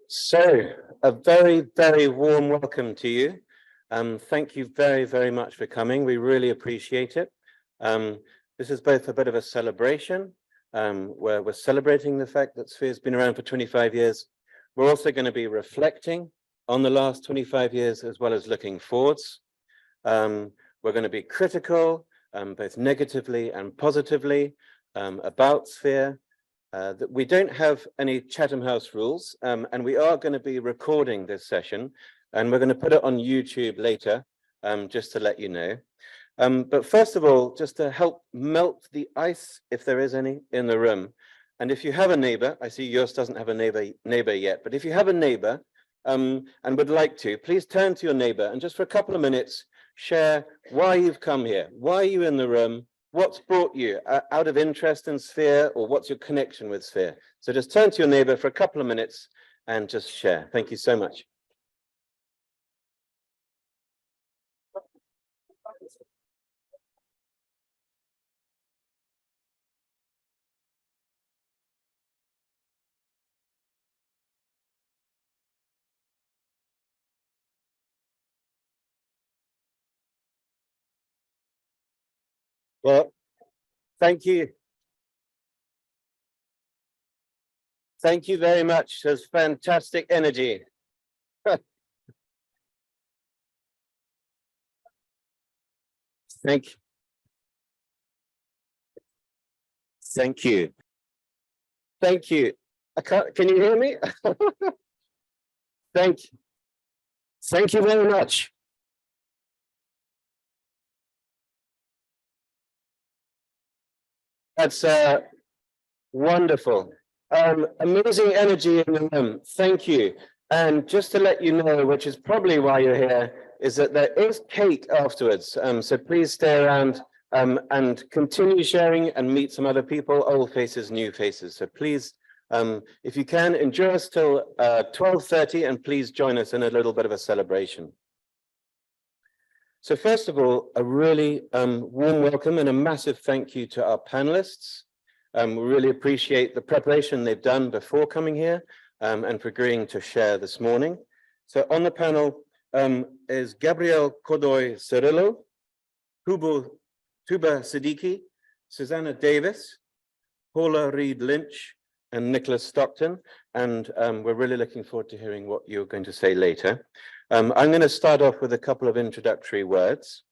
So, a very, very warm welcome to you. Thank you very, very much for coming. We really appreciate it. This is both a bit of a celebration, where we're celebrating the fact that Sphere's been around for 25 years. We're also going to be reflecting on the last 25 years as well as looking forwards. We're going to be critical, both negatively and positively, about Sphere. That we don't have any Chatham House rules, and we are going to be recording this session, and we're going to put it on YouTube later, just to let you know. But first of all, just to help melt the ice, if there is any, in the room. And if you have a neighbor, I see yours doesn't have a neighbor yet, but if you have a neighbor and would like to, please turn to your neighbor and just for a couple of minutes, share why you've come here, why are you in the room, what's brought you out of interest in Sphere, or what's your connection with Sphere? So just turn to your neighbor for a couple of minutes and just share. Thank you so much. Well, thank you. Thank you very much. There's fantastic energy. Thank you. Thank you. Thank you. Can you hear me? Thank you very much. That's wonderful. Amazing energy in the room. Thank you. And just to let you know, which is probably why you're here, is that there is cake afterwards. So please stay around and continue sharing and meet some other people, old faces, new faces. So please, if you can, enjoy us till 12:30 and please join us in a little bit of a celebration. So first of all, a really warm welcome and a massive thank you to our panelists. We really appreciate the preparation they've done before coming here and for agreeing to share this morning. So on the panel is Gabrielle Kodoy Cirillo, Tuba Siddiqui, Susanna Davis, Paula Reed Lynch, and Nicholas Stockton. And we're really looking forward to hearing what you're going to say later. I'm going to start off with a couple of introductory words.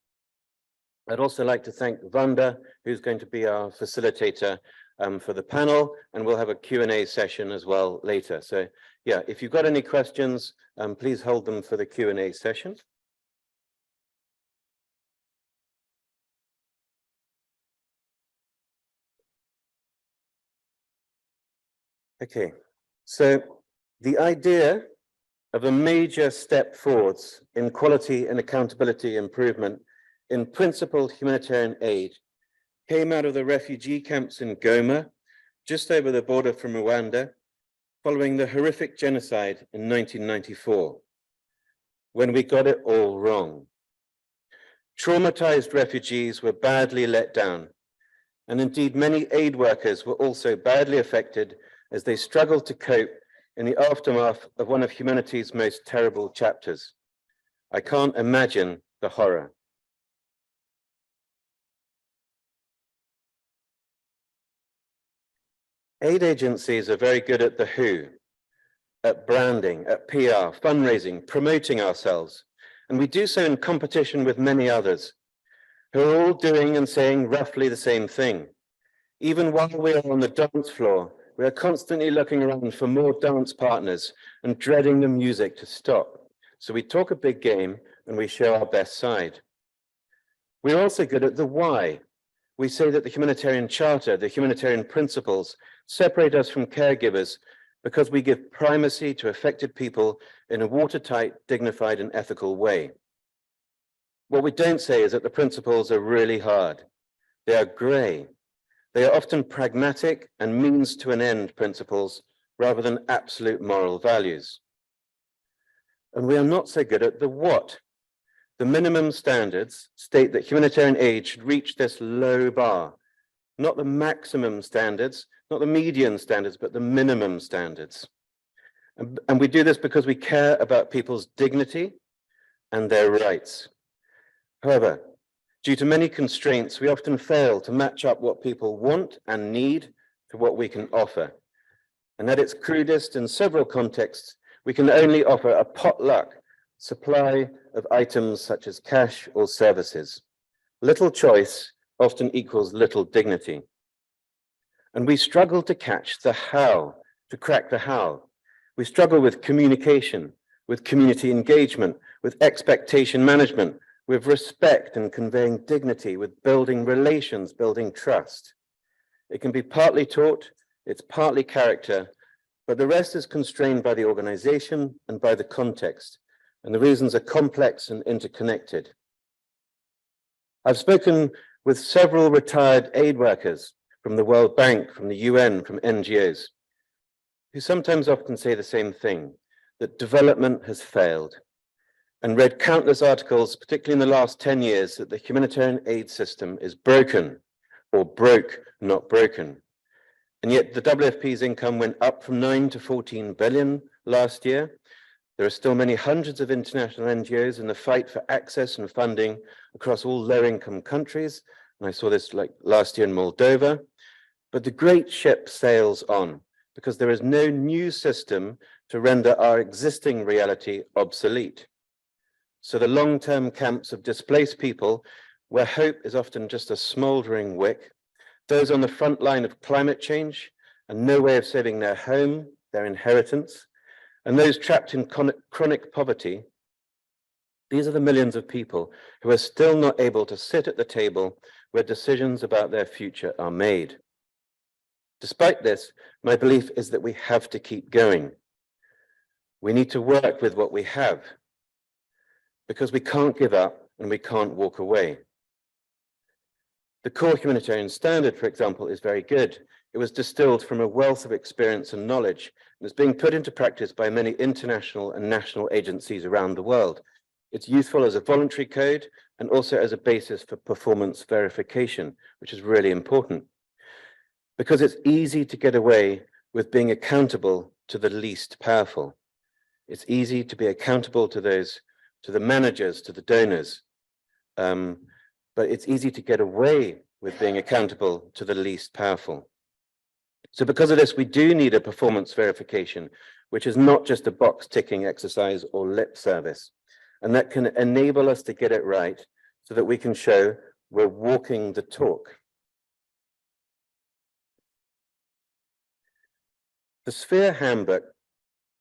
I'd also like to thank Vanda, who's going to be our facilitator for the panel, and we'll have a Q&A session as well later. So yeah, if you've got any questions, please hold them for the Q&A session. Okay, so the idea of a major step forwards in quality and accountability improvement in principled humanitarian aid came out of the refugee camps in Goma, just over the border from Rwanda, following the horrific genocide in 1994, when we got it all wrong. Traumatized refugees were badly let down, and indeed many aid workers were also badly affected as they struggled to cope in the aftermath of one of humanity's most terrible chapters. I can't imagine the horror. Aid agencies are very good at the who, at branding, at PR, fundraising, promoting ourselves. And we do so in competition with many others who are all doing and saying roughly the same thing. Even while we are on the dance floor, we are constantly looking around for more dance partners and dreading the music to stop. So we talk a big game and we show our best side. We're also good at the why. We say that the humanitarian charter, the humanitarian principles, separate us from caregivers because we give primacy to affected people in a watertight, dignified, and ethical way. What we don't say is that the principles are really hard. They are gray. They are often pragmatic and means to an end principles rather than absolute moral values. And we are not so good at the what. The minimum standards state that humanitarian aid should reach this low bar, not the maximum standards, not the median standards, but the minimum standards. And we do this because we care about people's dignity and their rights. However, due to many constraints, we often fail to match up what people want and need to what we can offer. And at its crudest, in several contexts, we can only offer a potluck supply of items such as cash or services. Little choice often equals little dignity. And we struggle to catch the how, to crack the how. We struggle with communication, with community engagement, with expectation management, with respect and conveying dignity, with building relations, building trust. It can be partly taught, it's partly character, but the rest is constrained by the organization and by the context, and the reasons are complex and interconnected. I've spoken with several retired aid workers from the World Bank, from the UN, from NGOs, who sometimes often say the same thing, that development has failed, and read countless articles, particularly in the last 10 years, that the humanitarian aid system is broken, or broke, not broken. And yet the WFP's income went up from 9 to 14 billion last year. There are still many hundreds of international NGOs in the fight for access and funding across all low-income countries. And I saw this like last year in Moldova. But the great ship sails on because there is no new system to render our existing reality obsolete. So the long-term camps of displaced people, where hope is often just a smoldering wick, those on the front line of climate change and no way of saving their home, their inheritance, and those trapped in chronic poverty, these are the millions of people who are still not able to sit at the table where decisions about their future are made. Despite this, my belief is that we have to keep going. We need to work with what we have, because we can't give up and we can't walk away. The core humanitarian standard, for example, is very good. It was distilled from a wealth of experience and knowledge, and is being put into practice by many international and national agencies around the world. It's useful as a voluntary code and also as a basis for performance verification, which is really important. Because it's easy to get away with being accountable to the least powerful. It's easy to be accountable to those, to the managers, to the donors. But it's easy to get away with being accountable to the least powerful. So because of this, we do need a performance verification, which is not just a box ticking exercise or lip service. And that can enable us to get it right so that we can show we're walking the talk. The Sphere Handbook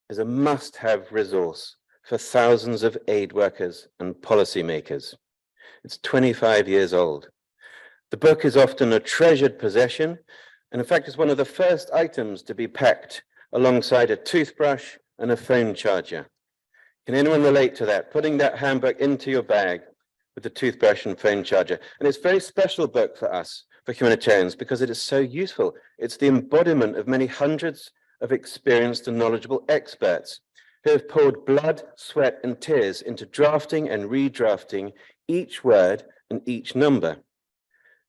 is a must-have resource for thousands of aid workers and policymakers. It's 25 years old. The book is often a treasured possession, and in fact, it's one of the first items to be packed alongside a toothbrush and a phone charger. Can anyone relate to that? Putting that handbook into your bag with the toothbrush and phone charger. And it's a very special book for us, for humanitarians, because it is so useful. It's the embodiment of many hundreds of experienced and knowledgeable experts who have poured blood, sweat, and tears into drafting and redrafting each word and each number.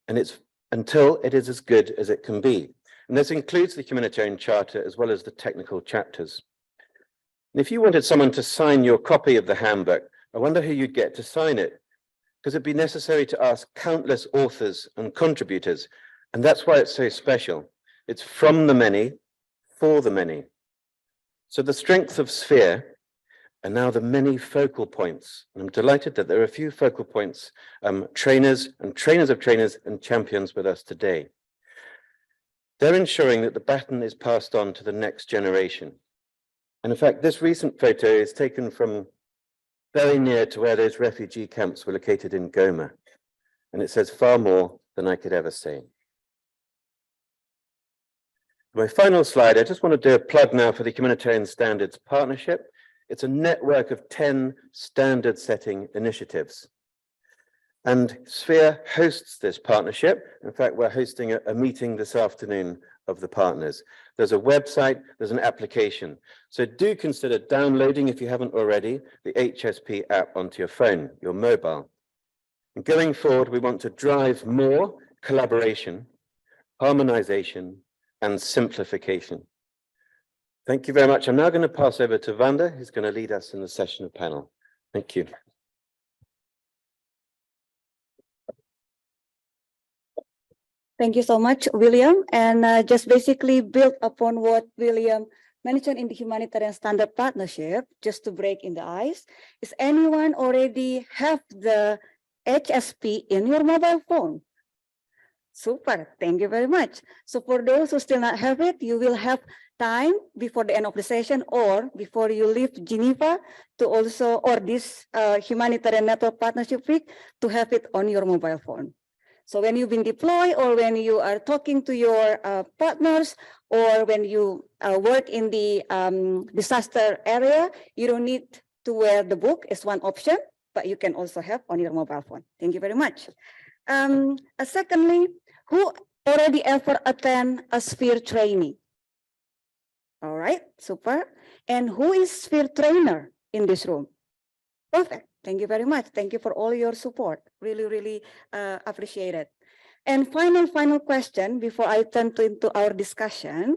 And it's until it is as good as it can be. And this includes the humanitarian charter as well as the technical chapters. And if you wanted someone to sign your copy of the handbook, I wonder who you'd get to sign it, because it'd be necessary to ask countless authors and contributors. And that's why it's so special. It's from the many, for the many. So the strength of Sphere are now the many focal points. And I'm delighted that there are a few focal points, trainers and trainers of trainers and champions with us today. They're ensuring that the baton is passed on to the next generation. And in fact, this recent photo is taken from very near to where those refugee camps were located in Goma. And it says far more than I could ever say. My final slide, I just want to do a plug now for the Humanitarian Standards Partnership. It's a network of 10 standard-setting initiatives. And Sphere hosts this partnership. In fact, we're hosting a meeting this afternoon of the partners. There's a website, there's an application. So do consider downloading, if you haven't already, the HSP app onto your phone, your mobile. And going forward, we want to drive more collaboration, harmonization, and simplification. Thank you very much. I'm now going to pass over to Vanda, who's going to lead us in the session of panel. Thank you. Thank you so much, William. And just basically build upon what William mentioned in the Humanitarian Standard Partnership, just to break in the ice. Is anyone already have the HSP in your mobile phone? Super, thank you very much. So for those who still not have it, you will have time before the end of the session or before you leave Geneva to also, or this Humanitarian Network Partnership Week, to have it on your mobile phone. So when you've been deployed or when you are talking to your partners or when you work in the disaster area, you don't need to wear the book as one option, but you can also have on your mobile phone. Thank you very much. Secondly, who already ever attend a Sphere training? All right, super. And who is Sphere trainer in this room? Perfect. Thank you very much. Thank you for all your support. Really, really appreciate it. And final question before I turn into our discussion.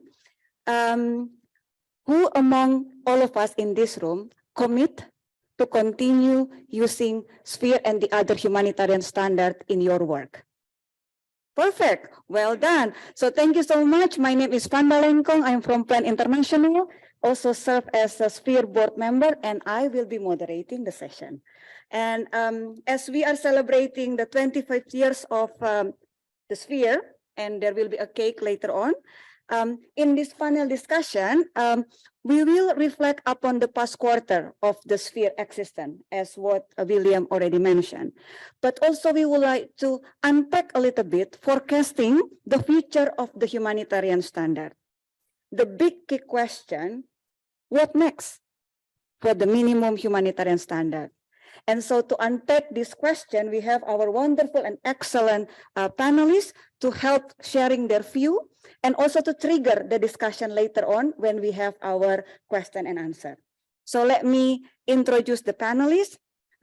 Who among all of us in this room commit to continue using Sphere and the other humanitarian standard in your work? Perfect. Well done. So thank you so much. My name is Vanda Lengkong. I'm from Plan International, also serve as a Sphere board member, and I will be moderating the session. And as we are celebrating the 25 years of the Sphere, and there will be a cake later on, in this panel discussion, we will reflect upon the past quarter of the Sphere existence, as what William already mentioned. But also we would like to unpack a little bit, forecasting the future of the humanitarian standard. The big key question, what next for the minimum humanitarian standard? And so to unpack this question, we have our wonderful and excellent panelists to help sharing their view and also to trigger the discussion later on when we have our question and answer. So let me introduce the panelists.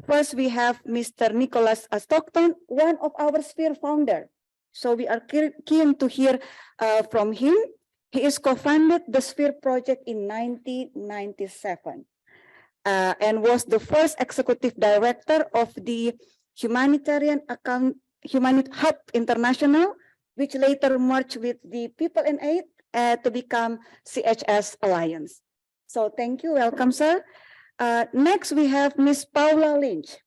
First, we have Mr. Nicholas Stockton, one of our Sphere founder. So we are keen to hear from him. He is co-founded the Sphere project in 1997. And was the first executive director of the Humanitarian Hub International, which later merged with the People in Aid to become CHS Alliance. So thank you, welcome, sir. Next, we have Ms. Paula Lynch,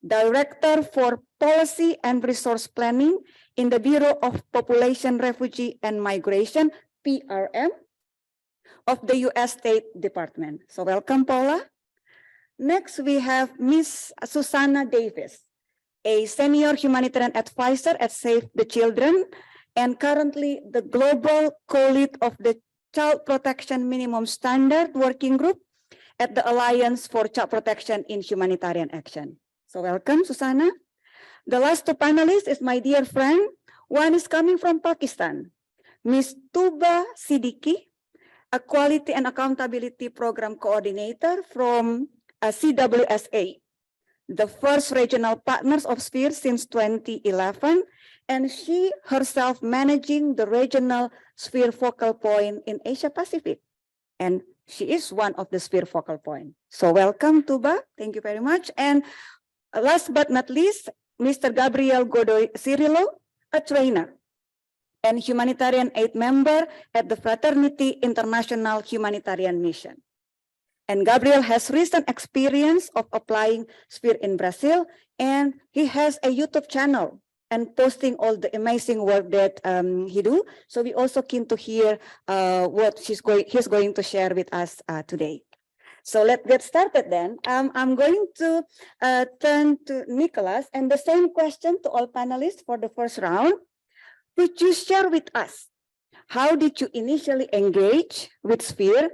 Director for Policy and Resource Planning in the Bureau of Population, Refugee and Migration, PRM, of the U.S. State Department. So welcome, Paula. Next, we have Ms. Susanna Davis, a senior humanitarian advisor at Save the Children, and currently the global co-lead of the Child Protection Minimum Standard Working Group at the Alliance for Child Protection in Humanitarian Action. So welcome, Susanna. The last two panelists is my dear friend. One is coming from Pakistan, Ms. Tuba Siddiqui, a Quality and Accountability Program Coordinator from CWSA, the first regional partners of Sphere since 2011, and she herself managing the regional Sphere focal point in Asia Pacific. And she is one of the Sphere focal point. So welcome, Tuba. Thank you very much. And last but not least, Mr. Gabriel Godoy Cirillo, a trainer and humanitarian aid member at the Fraternity International Humanitarian Mission. And Gabriel has recent experience of applying Sphere in Brazil, and he has a YouTube channel and posting all the amazing work that he do. So we also keen to hear what he's going to share with us today. So let's get started then. I'm going to turn to Nicholas, and the same question to all panelists for the first round. Could you share with us, how did you initially engage with Sphere?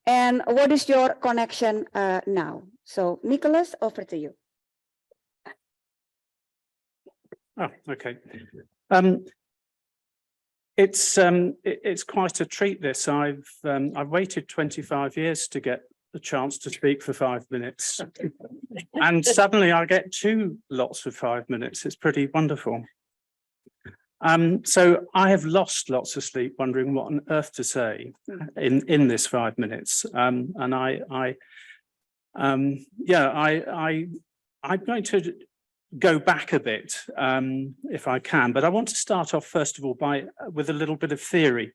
And what is your connection now? So, Nicholas, over to you. Oh, okay. It's quite a treat. This I've waited 25 years to get the chance to speak for 5 minutes, and suddenly I get 2 lots of 5 minutes. It's pretty wonderful. So I have lost lots of sleep wondering what on earth to say in this 5 minutes. And I'm going to go back a bit if I can, but I want to start off first of all with a little bit of theory.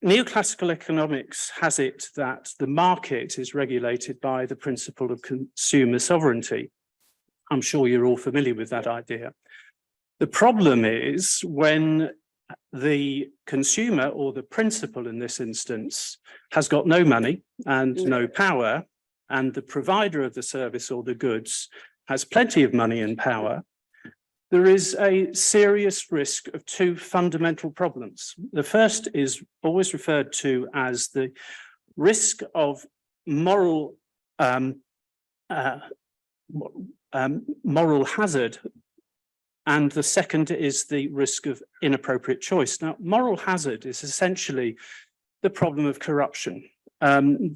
Neoclassical economics has it that the market is regulated by the principle of consumer sovereignty. I'm sure you're all familiar with that idea. The problem is when the consumer, or the principal in this instance, has got no money and no power, and the provider of the service or the goods has plenty of money and power, there is a serious risk of two fundamental problems. The first is always referred to as the risk of moral hazard, and the second is the risk of inappropriate choice. Now, moral hazard is essentially the problem of corruption.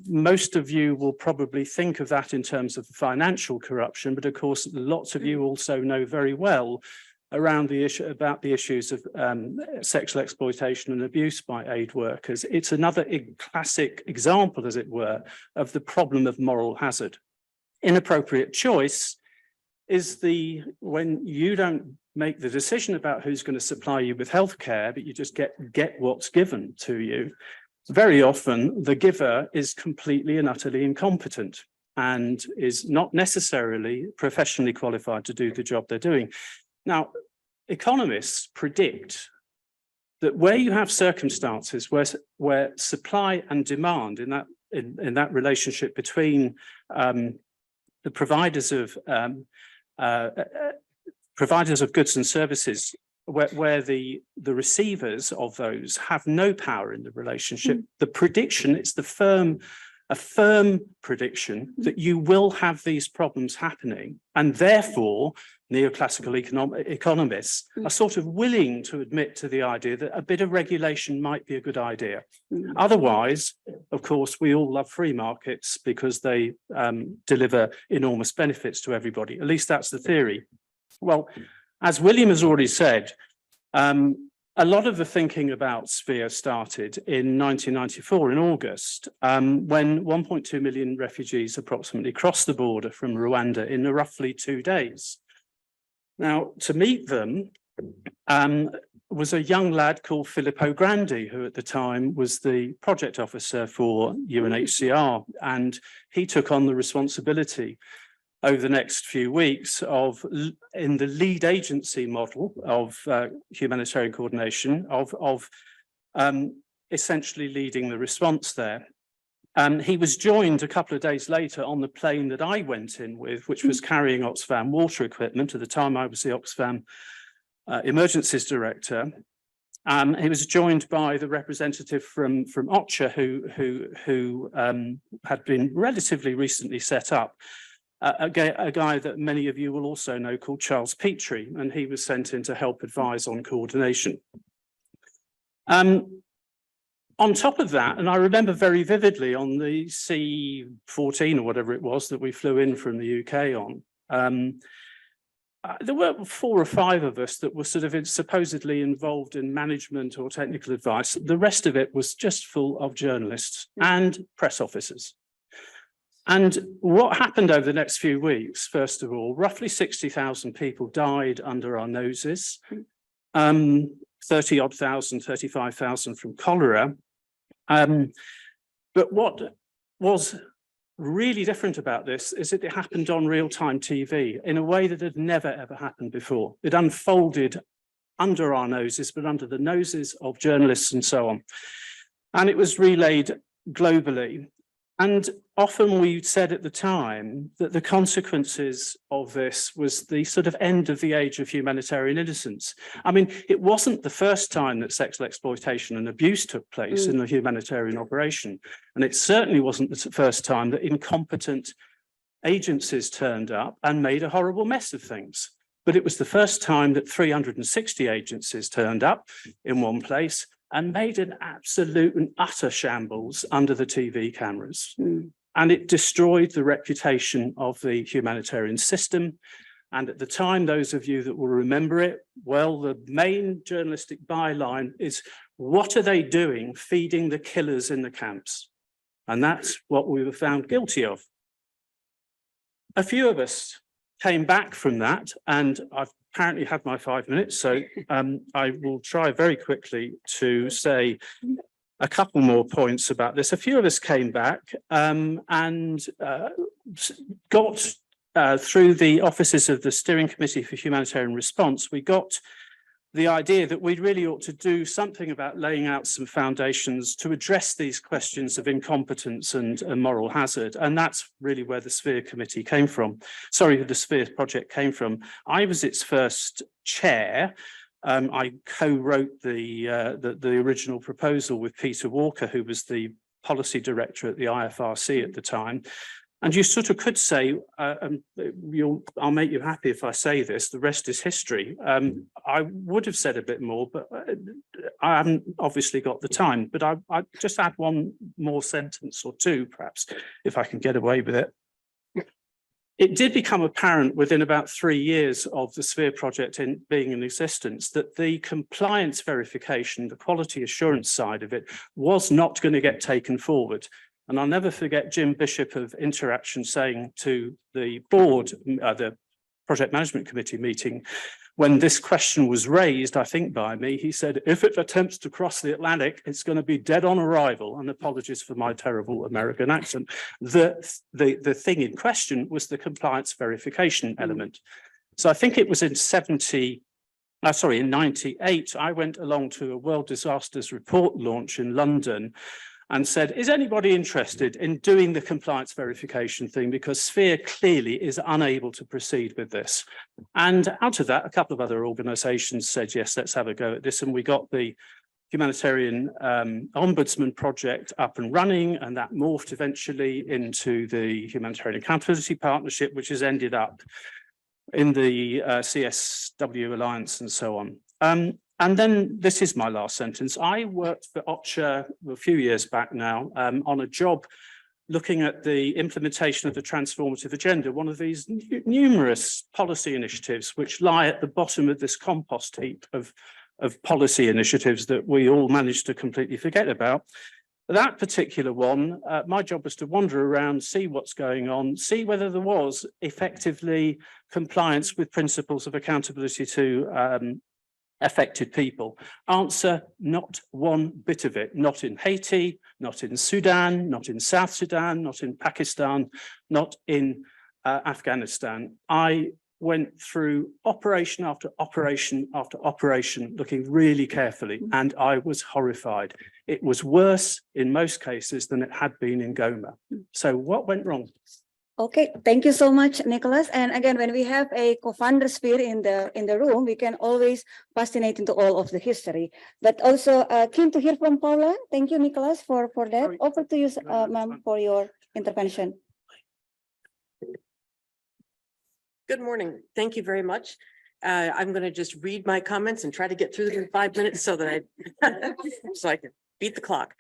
Most of you will probably think of that in terms of financial corruption, but of course, lots of you also know very well around the issue about the issues of sexual exploitation and abuse by aid workers. It's another classic example, as it were, of the problem of moral hazard. Inappropriate choice is when you don't make the decision about who's going to supply you with healthcare, but you just get what's given to you. Very often, the giver is completely and utterly incompetent and is not necessarily professionally qualified to do the job they're doing. Now, economists predict that where you have circumstances where supply and demand in that relationship between the providers of goods and services, where the receivers of those have no power in the relationship, the prediction, it's a firm prediction that you will have these problems happening, and therefore neoclassical economists are sort of willing to admit to the idea that a bit of regulation might be a good idea. Otherwise, of course, we all love free markets because they deliver enormous benefits to everybody. At least that's the theory. Well, as William has already said, a lot of the thinking about Sphere started in 1994 in August, when 1.2 million refugees approximately crossed the border from Rwanda in roughly 2 days. Now, to meet them was a young lad called Filippo Grandi, who at the time was the project officer for UNHCR, and he took on the responsibility over the next few weeks in the lead agency model of humanitarian coordination of essentially leading the response there. He was joined a couple of days later on the plane that I went in with, which was carrying Oxfam water equipment. At the time, I was the Oxfam emergencies director. He was joined by the representative from OCHA, who had been relatively recently set up. A guy that many of you will also know called Charles Petrie, and he was sent in to help advise on coordination. On top of that, and I remember very vividly on the C-14 or whatever it was that we flew in from the UK on, there were 4 or 5 of us that were sort of supposedly involved in management or technical advice. The rest of it was just full of journalists and press officers. And what happened over the next few weeks, first of all, roughly 60,000 people died under our noses, 30-odd thousand, 35,000 from cholera. But what was really different about this is that it happened on real-time TV in a way that had never, ever happened before. It unfolded under our noses, but under the noses of journalists and so on. And it was relayed globally. And often we said at the time that the consequences of this was the sort of end of the age of humanitarian innocence. I mean, it wasn't the first time that sexual exploitation and abuse took place in a humanitarian operation. And it certainly wasn't the first time that incompetent agencies turned up and made a horrible mess of things. But it was the first time that 360 agencies turned up in one place and made an absolute and utter shambles under the TV cameras. And it destroyed the reputation of the humanitarian system. And at the time, those of you that will remember it, well, the main journalistic byline is, what are they doing feeding the killers in the camps? And that's what we were found guilty of. A few of us came back from that, and I've apparently had my 5 minutes, so I will try very quickly to say a couple more points about this. A few of us came back and got through the offices of the Steering Committee for Humanitarian Response, we got the idea that we really ought to do something about laying out some foundations to address these questions of incompetence and moral hazard. And that's really where the Sphere Committee came from. Sorry, the Sphere project came from. I was its first chair. I co-wrote the original proposal with Peter Walker, who was the policy director at the IFRC at the time. And you sort of could say, I'll make you happy if I say this, the rest is history. I would have said a bit more, but I haven't obviously got the time. But I just add one more sentence or two, perhaps, if I can get away with it. It did become apparent within about 3 years of the Sphere project being in existence that the compliance verification, the quality assurance side of it, was not going to get taken forward. And I'll never forget Jim Bishop of Interaction saying to the board, the project management committee meeting, when this question was raised, I think by me, he said, if it attempts to cross the Atlantic, it's going to be dead on arrival. And apologies for my terrible American accent. The thing in question was the compliance verification element. So I think it was in 98, I went along to a World Disasters Report launch in London and said, is anybody interested in doing the compliance verification thing? Because Sphere clearly is unable to proceed with this. And out of that, a couple of other organizations said, yes, let's have a go at this. And we got the Humanitarian Ombudsman project up and running, and that morphed eventually into the Humanitarian Accountability Partnership, which has ended up in the CHS Alliance and so on. And then this is my last sentence. I worked for OCHA a few years back now on a job looking at the implementation of the transformative agenda, one of these numerous policy initiatives which lie at the bottom of this compost heap of policy initiatives that we all managed to completely forget about. That particular one, my job was to wander around, see what's going on, see whether there was effectively compliance with principles of accountability to affected people. Answer, not one bit of it. Not in Haiti, not in Sudan, not in South Sudan, not in Pakistan, not in Afghanistan. I went through operation after operation after operation, looking really carefully, and I was horrified. It was worse in most cases than it had been in Goma. So what went wrong? Okay, thank you so much, Nicholas. And again, when we have a co-founder Sphere in the room, we can always fascinate into all of the history. But also keen to hear from Paula. Thank you, Nicholas, for that. Sorry. Over to you, ma'am, for your intervention. Good morning. Thank you very much. I'm going to just read my comments and try to get through them in 5 minutes so that I can beat the clock.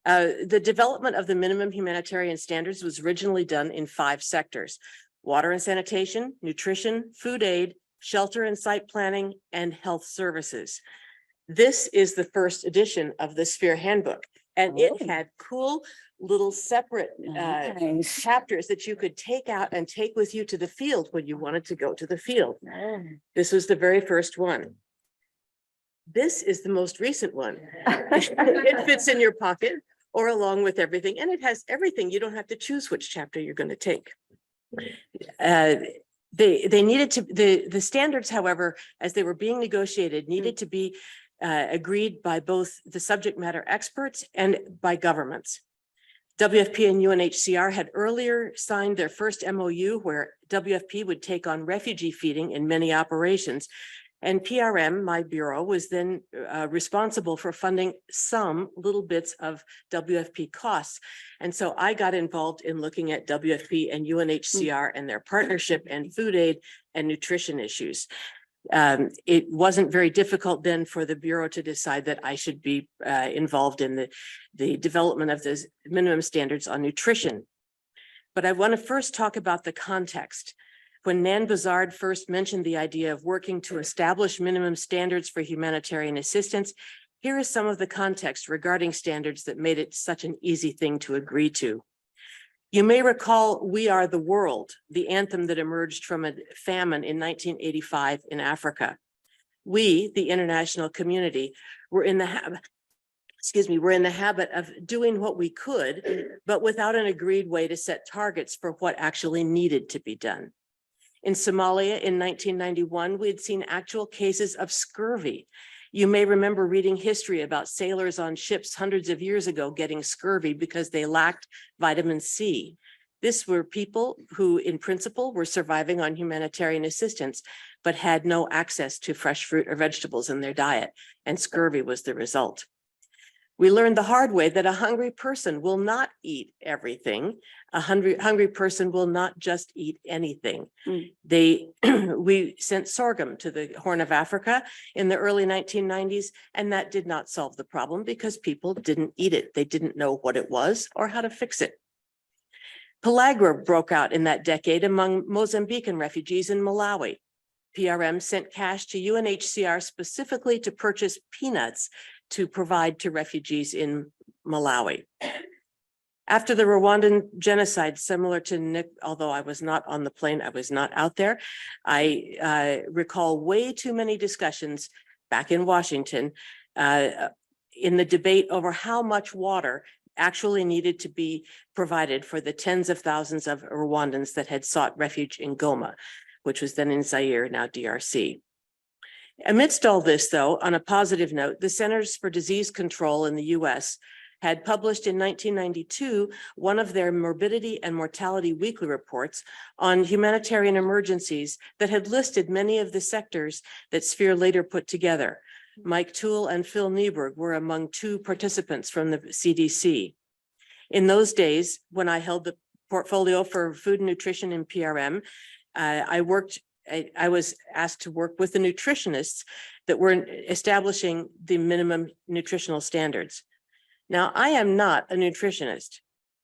The development of the minimum humanitarian standards was originally done in 5 sectors: water and sanitation, nutrition, food aid, shelter and site planning, and health services. This is the first edition of the Sphere Handbook, and it had cool little separate Nice. chapters that you could take out and take with you to the field when you wanted to go to the field. This was the very first one. This is the most recent one. It fits in your pocket or along with everything, and it has everything. You don't have to choose which chapter you're going to take. They needed to, the standards, however, as they were being negotiated, needed to be agreed by both the subject matter experts and by governments. WFP and UNHCR had earlier signed their first MOU where WFP would take on refugee feeding in many operations. And PRM, my bureau, was then responsible for funding some little bits of WFP costs. And so I got involved in looking at WFP and UNHCR and their partnership and food aid and nutrition issues. It wasn't very difficult then for the Bureau to decide that I should be involved in the development of the minimum standards on nutrition. But I want to first talk about the context. When Nan Bazard first mentioned the idea of working to establish minimum standards for humanitarian assistance, here is some of the context regarding standards that made it such an easy thing to agree to. You may recall "We Are the World," the anthem that emerged from a famine in 1985 in Africa. We, the international community, were in the habit of doing what we could, but without an agreed way to set targets for what actually needed to be done. In Somalia in 1991, we had seen actual cases of scurvy. You may remember reading history about sailors on ships hundreds of years ago getting scurvy because they lacked vitamin C. This were people who, in principle, were surviving on humanitarian assistance, but had no access to fresh fruit or vegetables in their diet, and scurvy was the result. We learned the hard way that a hungry person will not eat everything. A hungry person will not just eat anything. We sent sorghum to the Horn of Africa in the early 1990s, and that did not solve the problem because people didn't eat it. They didn't know what it was or how to fix it. Pellagra broke out in that decade among Mozambican refugees in Malawi. PRM sent cash to UNHCR specifically to purchase peanuts to provide to refugees in Malawi. After the Rwandan genocide, similar to Nick, although I was not on the plane, I was not out there, I recall way too many discussions back in Washington in the debate over how much water actually needed to be provided for the tens of thousands of Rwandans that had sought refuge in Goma, which was then in Zaire, now DRC. Amidst all this, though, on a positive note, the Centers for Disease Control in the US had published in 1992 one of their morbidity and mortality weekly reports on humanitarian emergencies that had listed many of the sectors that Sphere later put together. Mike Toole and Phil Nieberg were among two participants from the CDC. In those days, when I held the portfolio for food and nutrition in PRM, I was asked to work with the nutritionists that were establishing the minimum nutritional standards. Now, I am not a nutritionist.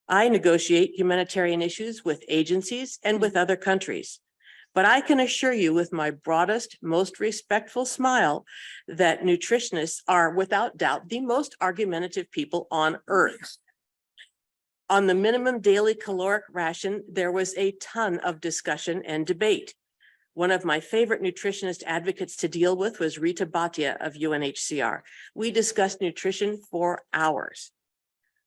I negotiate humanitarian issues with agencies and with other countries. But I can assure you with my broadest, most respectful smile that nutritionists are without doubt the most argumentative people on earth. On the minimum daily caloric ration, there was a ton of discussion and debate. One of my favorite nutritionist advocates to deal with was Rita Bhatia of UNHCR. We discussed nutrition for hours.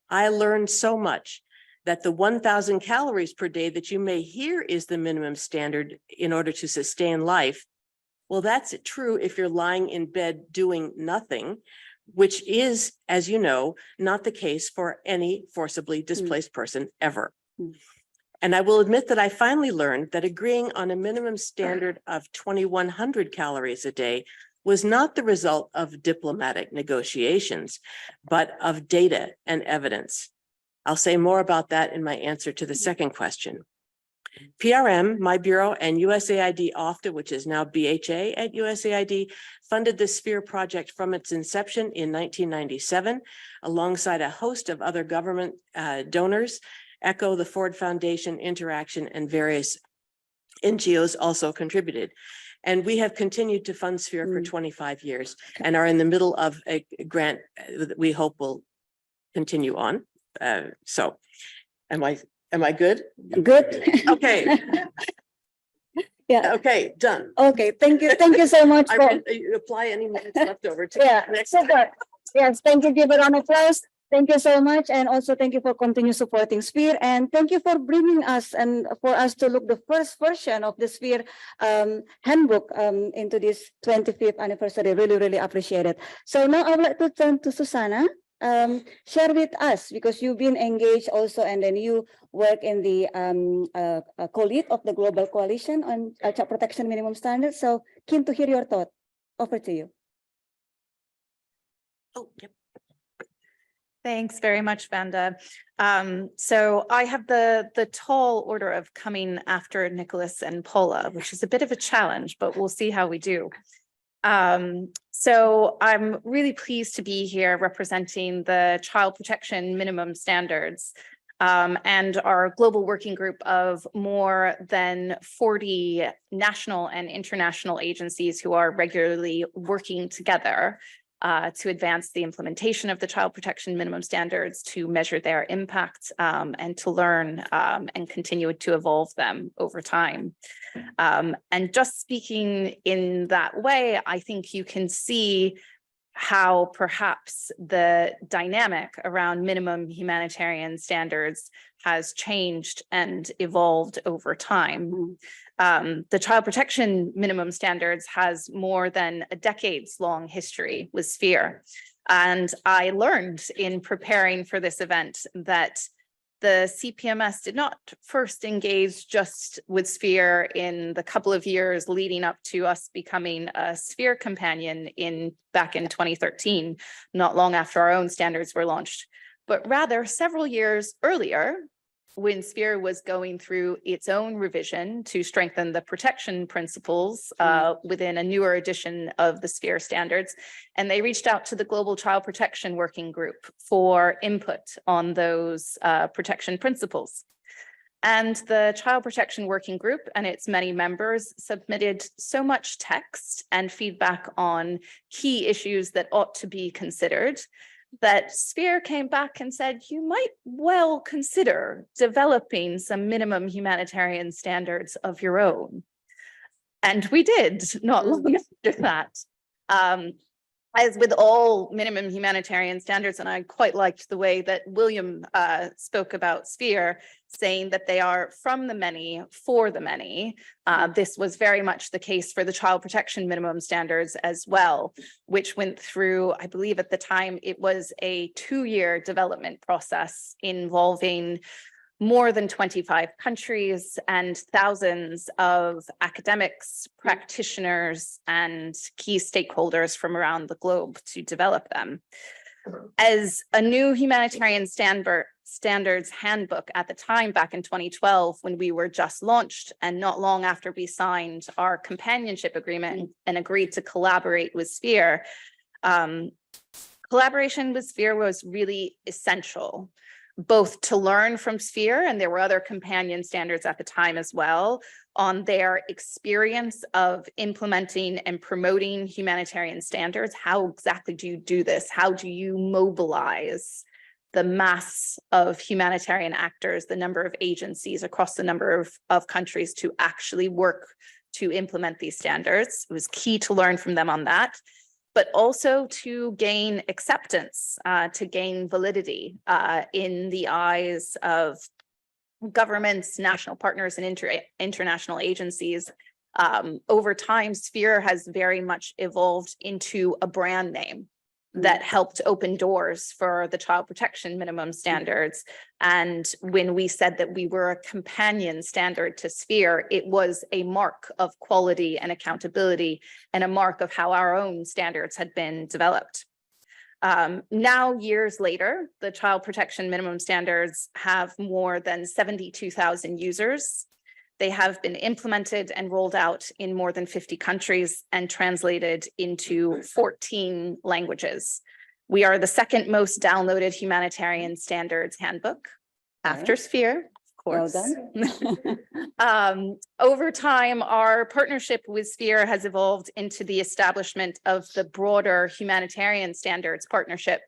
I learned so much that the 1,000 calories per day that you may hear is the minimum standard in order to sustain life. Well, that's true if you're lying in bed doing nothing, which is, as you know, not the case for any forcibly displaced person ever. And I will admit that I finally learned that agreeing on a minimum standard of 2,100 calories a day was not the result of diplomatic negotiations, but of data and evidence. I'll say more about that in my answer to the second question. PRM, my bureau, and USAID OFTA, which is now BHA at USAID, funded the Sphere project from its inception in 1997, alongside a host of other government donors. ECHO, the Ford Foundation, Interaction, and various NGOs also contributed. And we have continued to fund Sphere for 25 years and are in the middle of a grant that we hope will continue on. So am I good? Good. Okay. Yeah. Okay, done. Okay, thank you so much. I For, will apply any minutes left over to yeah, next. super. Yes, thank you. Give a round of applause. Thank you so much. And also thank you for continue supporting Sphere. And thank you for bringing us and for us to look the first version of the Sphere handbook into this 25th anniversary. Really, really appreciate it. So now I would like to turn to Susanna. Share with us, because you've been engaged also, and then you work in the co-lead of the Global Coalition on Child Protection Minimum Standards. So keen to hear your thought. Over to you. Oh, yep. Thanks very much, Vanda. So I have the tall order of coming after Nicholas and Paula, which is a bit of a challenge, but we'll see how we do. So I'm really pleased to be here representing the Child Protection Minimum Standards. and our global working group of more than 40 national and international agencies who are regularly working together to advance the implementation of the child protection minimum standards, to measure their impact, and to learn and continue to evolve them over time. And just speaking in that way, I think you can see how perhaps the dynamic around minimum humanitarian standards has changed and evolved over time. The child protection minimum standards has more than a decades-long history with Sphere. And I learned in preparing for this event that the CPMS did not first engage just with Sphere in the couple of years leading up to us becoming a Sphere companion back in 2013, not long after our own standards were launched, but rather several years earlier, when Sphere was going through its own revision to strengthen the protection principles within a newer edition of the Sphere standards. And they reached out to the Global Child Protection Working Group for input on those protection principles. And the Child Protection Working Group and its many members submitted so much text and feedback on key issues that ought to be considered, that Sphere came back and said, you might well consider developing some minimum humanitarian standards of your own. And we did not long after that. As with all minimum humanitarian standards, and I quite liked the way that William spoke about Sphere, saying that they are from the many, for the many. This was very much the case for the child protection minimum standards as well, which went through, I believe at the time, it was a 2-year development process involving more than 25 countries and thousands of academics, practitioners, and key stakeholders from around the globe to develop them. As a new humanitarian standards handbook at the time, back in 2012, when we were just launched, and not long after we signed our companionship agreement and agreed to collaborate with Sphere, collaboration with Sphere was really essential, both to learn from Sphere, and there were other companion standards at the time as well, on their experience of implementing and promoting humanitarian standards. How exactly do you do this? How do you mobilize the mass of humanitarian actors, the number of agencies across the number of countries to actually work to implement these standards? It was key to learn from them on that, but also to gain acceptance, to gain validity in the eyes of governments, national partners, and international agencies. Over time, Sphere has very much evolved into a brand name that helped open doors for the child protection minimum standards. And when we said that we were a companion standard to Sphere, it was a mark of quality and accountability and a mark of how our own standards had been developed. Now, years later, the child protection minimum standards have more than 72,000 users. They have been implemented and rolled out in more than 50 countries and translated into 14 languages. We are the second most downloaded humanitarian standards handbook after Sphere, of course. Well done. Over time, our partnership with Sphere has evolved into the establishment of the broader humanitarian standards partnership,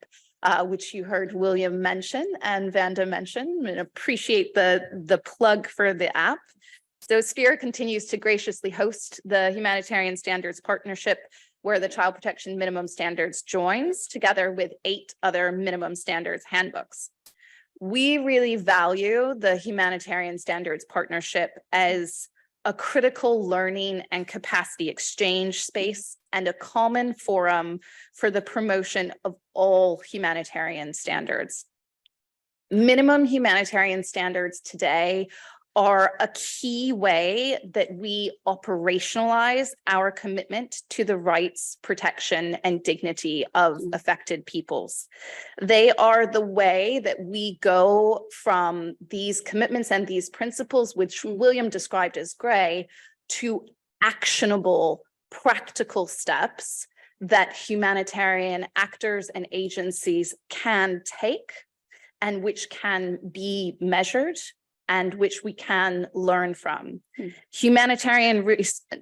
which you heard William mention and Vanda mention, and appreciate the plug for the app. So Sphere continues to graciously host the Humanitarian Standards Partnership, where the Child Protection Minimum Standards joins together with 8 other minimum standards handbooks. We really value the Humanitarian Standards Partnership as a critical learning and capacity exchange space and a common forum for the promotion of all humanitarian standards. Minimum humanitarian standards today are a key way that we operationalize our commitment to the rights, protection, and dignity of affected peoples. They are the way that we go from these commitments and these principles, which William described as gray, to actionable, practical steps that humanitarian actors and agencies can take and which can be measured and which we can learn from. Humanitarian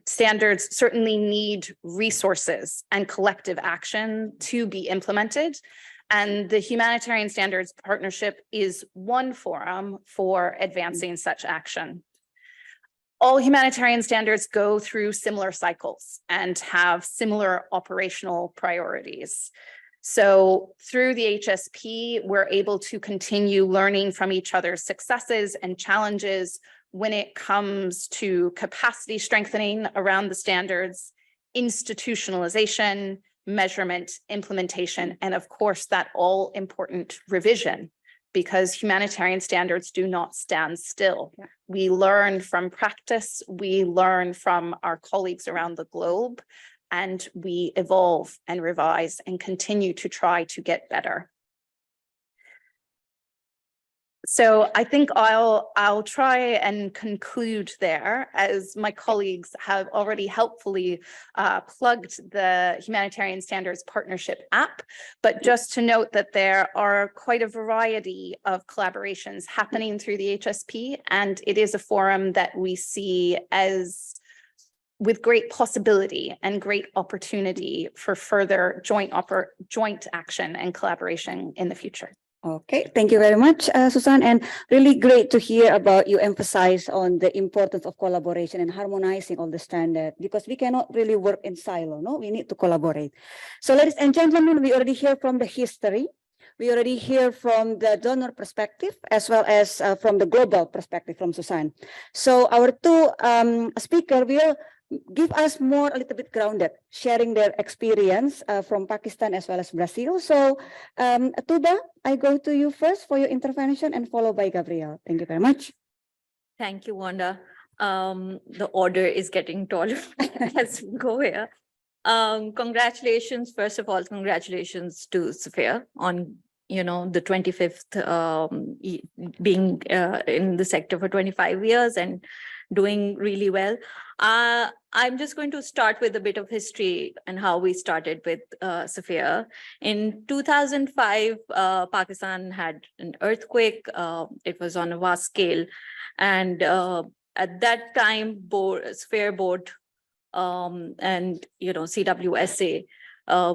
standards certainly need resources and collective action to be implemented. And the Humanitarian Standards Partnership is one forum for advancing such action. All humanitarian standards go through similar cycles and have similar operational priorities. So through the HSP, we're able to continue learning from each other's successes and challenges when it comes to capacity strengthening around the standards, institutionalization, measurement, implementation, and of course, that all important revision, because humanitarian standards do not stand still. Yeah. We learn from practice, we learn from our colleagues around the globe, and we evolve and revise and continue to try to get better. So I think I'll try and conclude there, as my colleagues have already helpfully plugged the Humanitarian Standards Partnership app. But just to note that there are quite a variety of collaborations happening through the HSP, and it is a forum that we see as with great possibility and great opportunity for further joint action and collaboration in the future. Okay, thank you very much, Susan, and really great to hear about you emphasize on the importance of collaboration and harmonizing all the standards, because we cannot really work in silo, no? We need to collaborate. So ladies and gentlemen, we already hear from the history. We already hear from the donor perspective, as well as from the global perspective from Susan. So our two speakers will give us more, a little bit grounded, sharing their experience from Pakistan as well as Brazil. So Tuba, I go to you first for your intervention and followed by Gabriel. Thank you very much. Thank you, Wanda. The order is getting taller as we go here. Congratulations, first of all, congratulations to Sphere on, the 25th being in the sector for 25 years and doing really well. I'm just going to start with a bit of history and how we started with Sphere. In 2005, Pakistan had an earthquake. It was on a vast scale. And at that time, Sphere board and CWSA,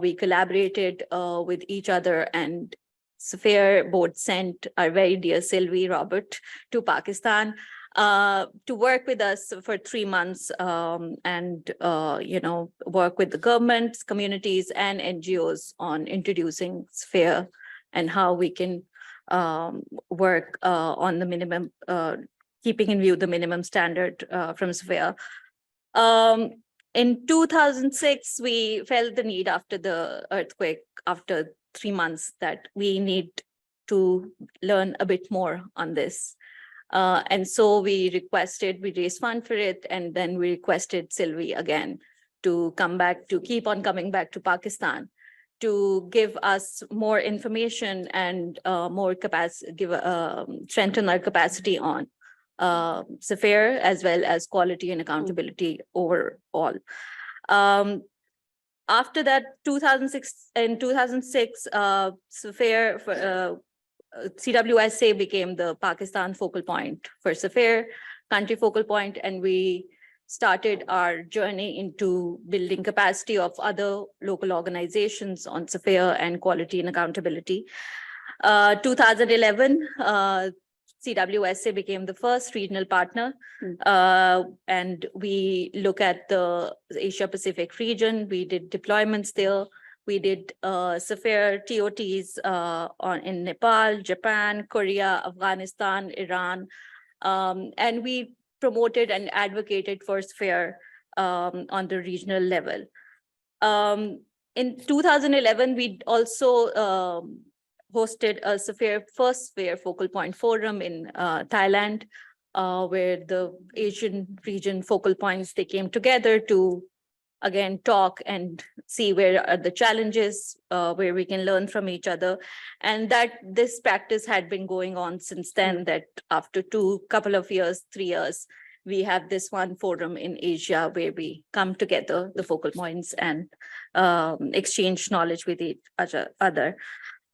we collaborated with each other, and Sphere board sent our very dear Sylvie Robert to Pakistan to work with us for 3 months and work with the governments, communities, and NGOs on introducing Sphere and how we can work on the minimum, keeping in view the minimum standard from Sphere. In 2006, we felt the need after the earthquake, after 3 months, that we need to learn a bit more on this. And so we raised fund for it, and then we requested Sylvie again to come back, to keep on coming back to Pakistan, to give us more information and more capacity, strengthen our capacity on Sphere, as well as quality and accountability overall. After that, in 2006, Sphere, CWSA became the Pakistan focal point for Sphere, country focal point, and we started our journey into building capacity of other local organizations on Sphere and quality and accountability. 2011, CWSA became the first regional partner, and we look at the Asia Pacific region. We did deployments there. We did Sphere TOTs in Nepal, Japan, Korea, Afghanistan, Iran, and we promoted and advocated for Sphere on the regional level. In 2011, we also hosted a first Sphere Focal Point Forum in Thailand, where the Asian region focal points, they came together to again talk and see where are the challenges, where we can learn from each other. And that this practice had been going on since then, that after couple of years, 3 years, we have this one forum in Asia where we come together, the focal points, and exchange knowledge with each other.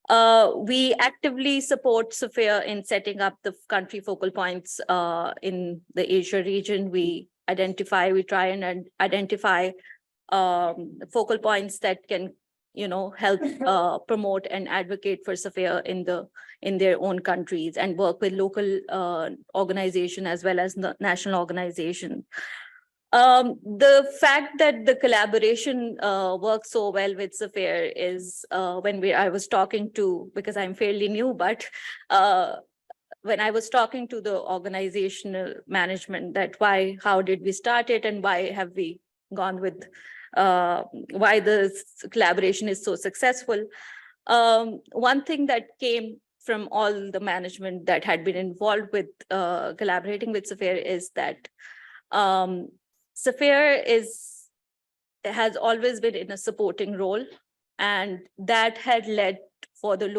We actively support Sphere in setting up the country focal points in the Asia region. We try and identify focal points that can, help promote and advocate for Sphere in their own countries, and work with local organization as well as the national organization. The fact that the collaboration works so well with Sphere is I was talking to, because I'm fairly new, but when I was talking to the organizational management, that how did we start it, and why have we gone with why the collaboration is so successful. One thing that came from all the management that had been involved with collaborating with Sphere is that Sphere has always been in a supporting role, and that had led the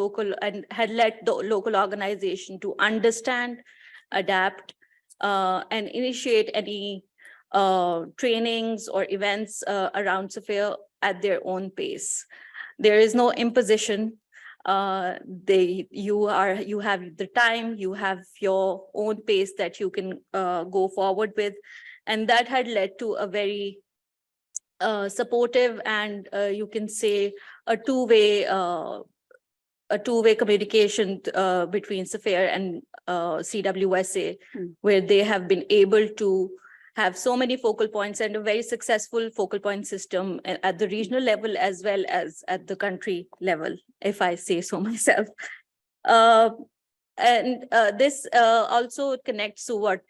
local organization to understand, adapt, and initiate any trainings or events around Sphere at their own pace. There is no imposition. You have the time, you have your own pace that you can go forward with. And that had led to a very supportive and you can say a two-way communication between Sphere and CWSA, where they have been able to have so many focal points and a very successful focal point system at the regional level as well as at the country level, if I say so myself. This also connects to what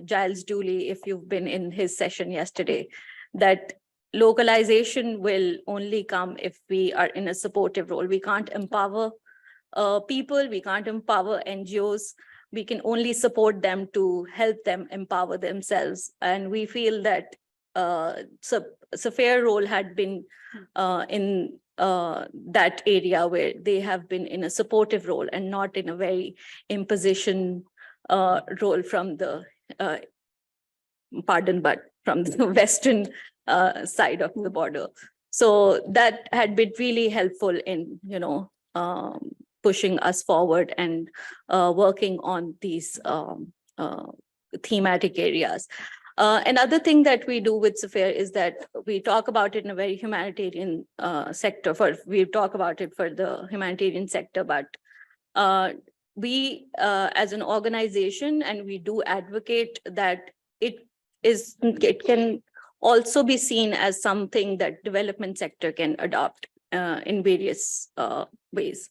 Giles Dooley, if you've been in his session yesterday, that localization will only come if we are in a supportive role. We can't empower people, we can't empower NGOs. We can only support them to help them empower themselves. And we feel that Sphere role had been in that area where they have been in a supportive role and not in a very imposition role from the, from the Western side of the border. So that had been really helpful in, pushing us forward and working on these thematic areas. Another thing that we do with Sphere is that we talk about it in a very humanitarian sector. We talk about it for the humanitarian sector, but we as an organization, and we do advocate that it can also be seen as something that development sector can adopt in various ways.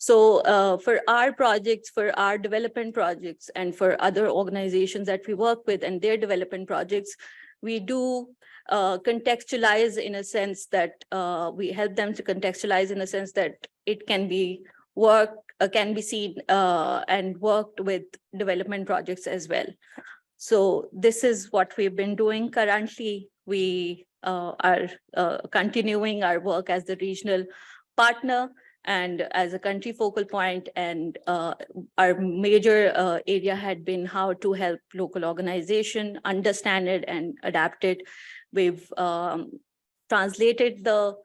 So for our projects, for our development projects, and for other organizations that we work with and their development projects, we do contextualize in a sense that we help them to contextualize in a sense that it can be seen and worked with development projects as well. So this is what we've been doing. Currently, we are continuing our work as the regional partner and as a country focal point, and our major area had been how to help local organization understand it and adapt it. We've translated the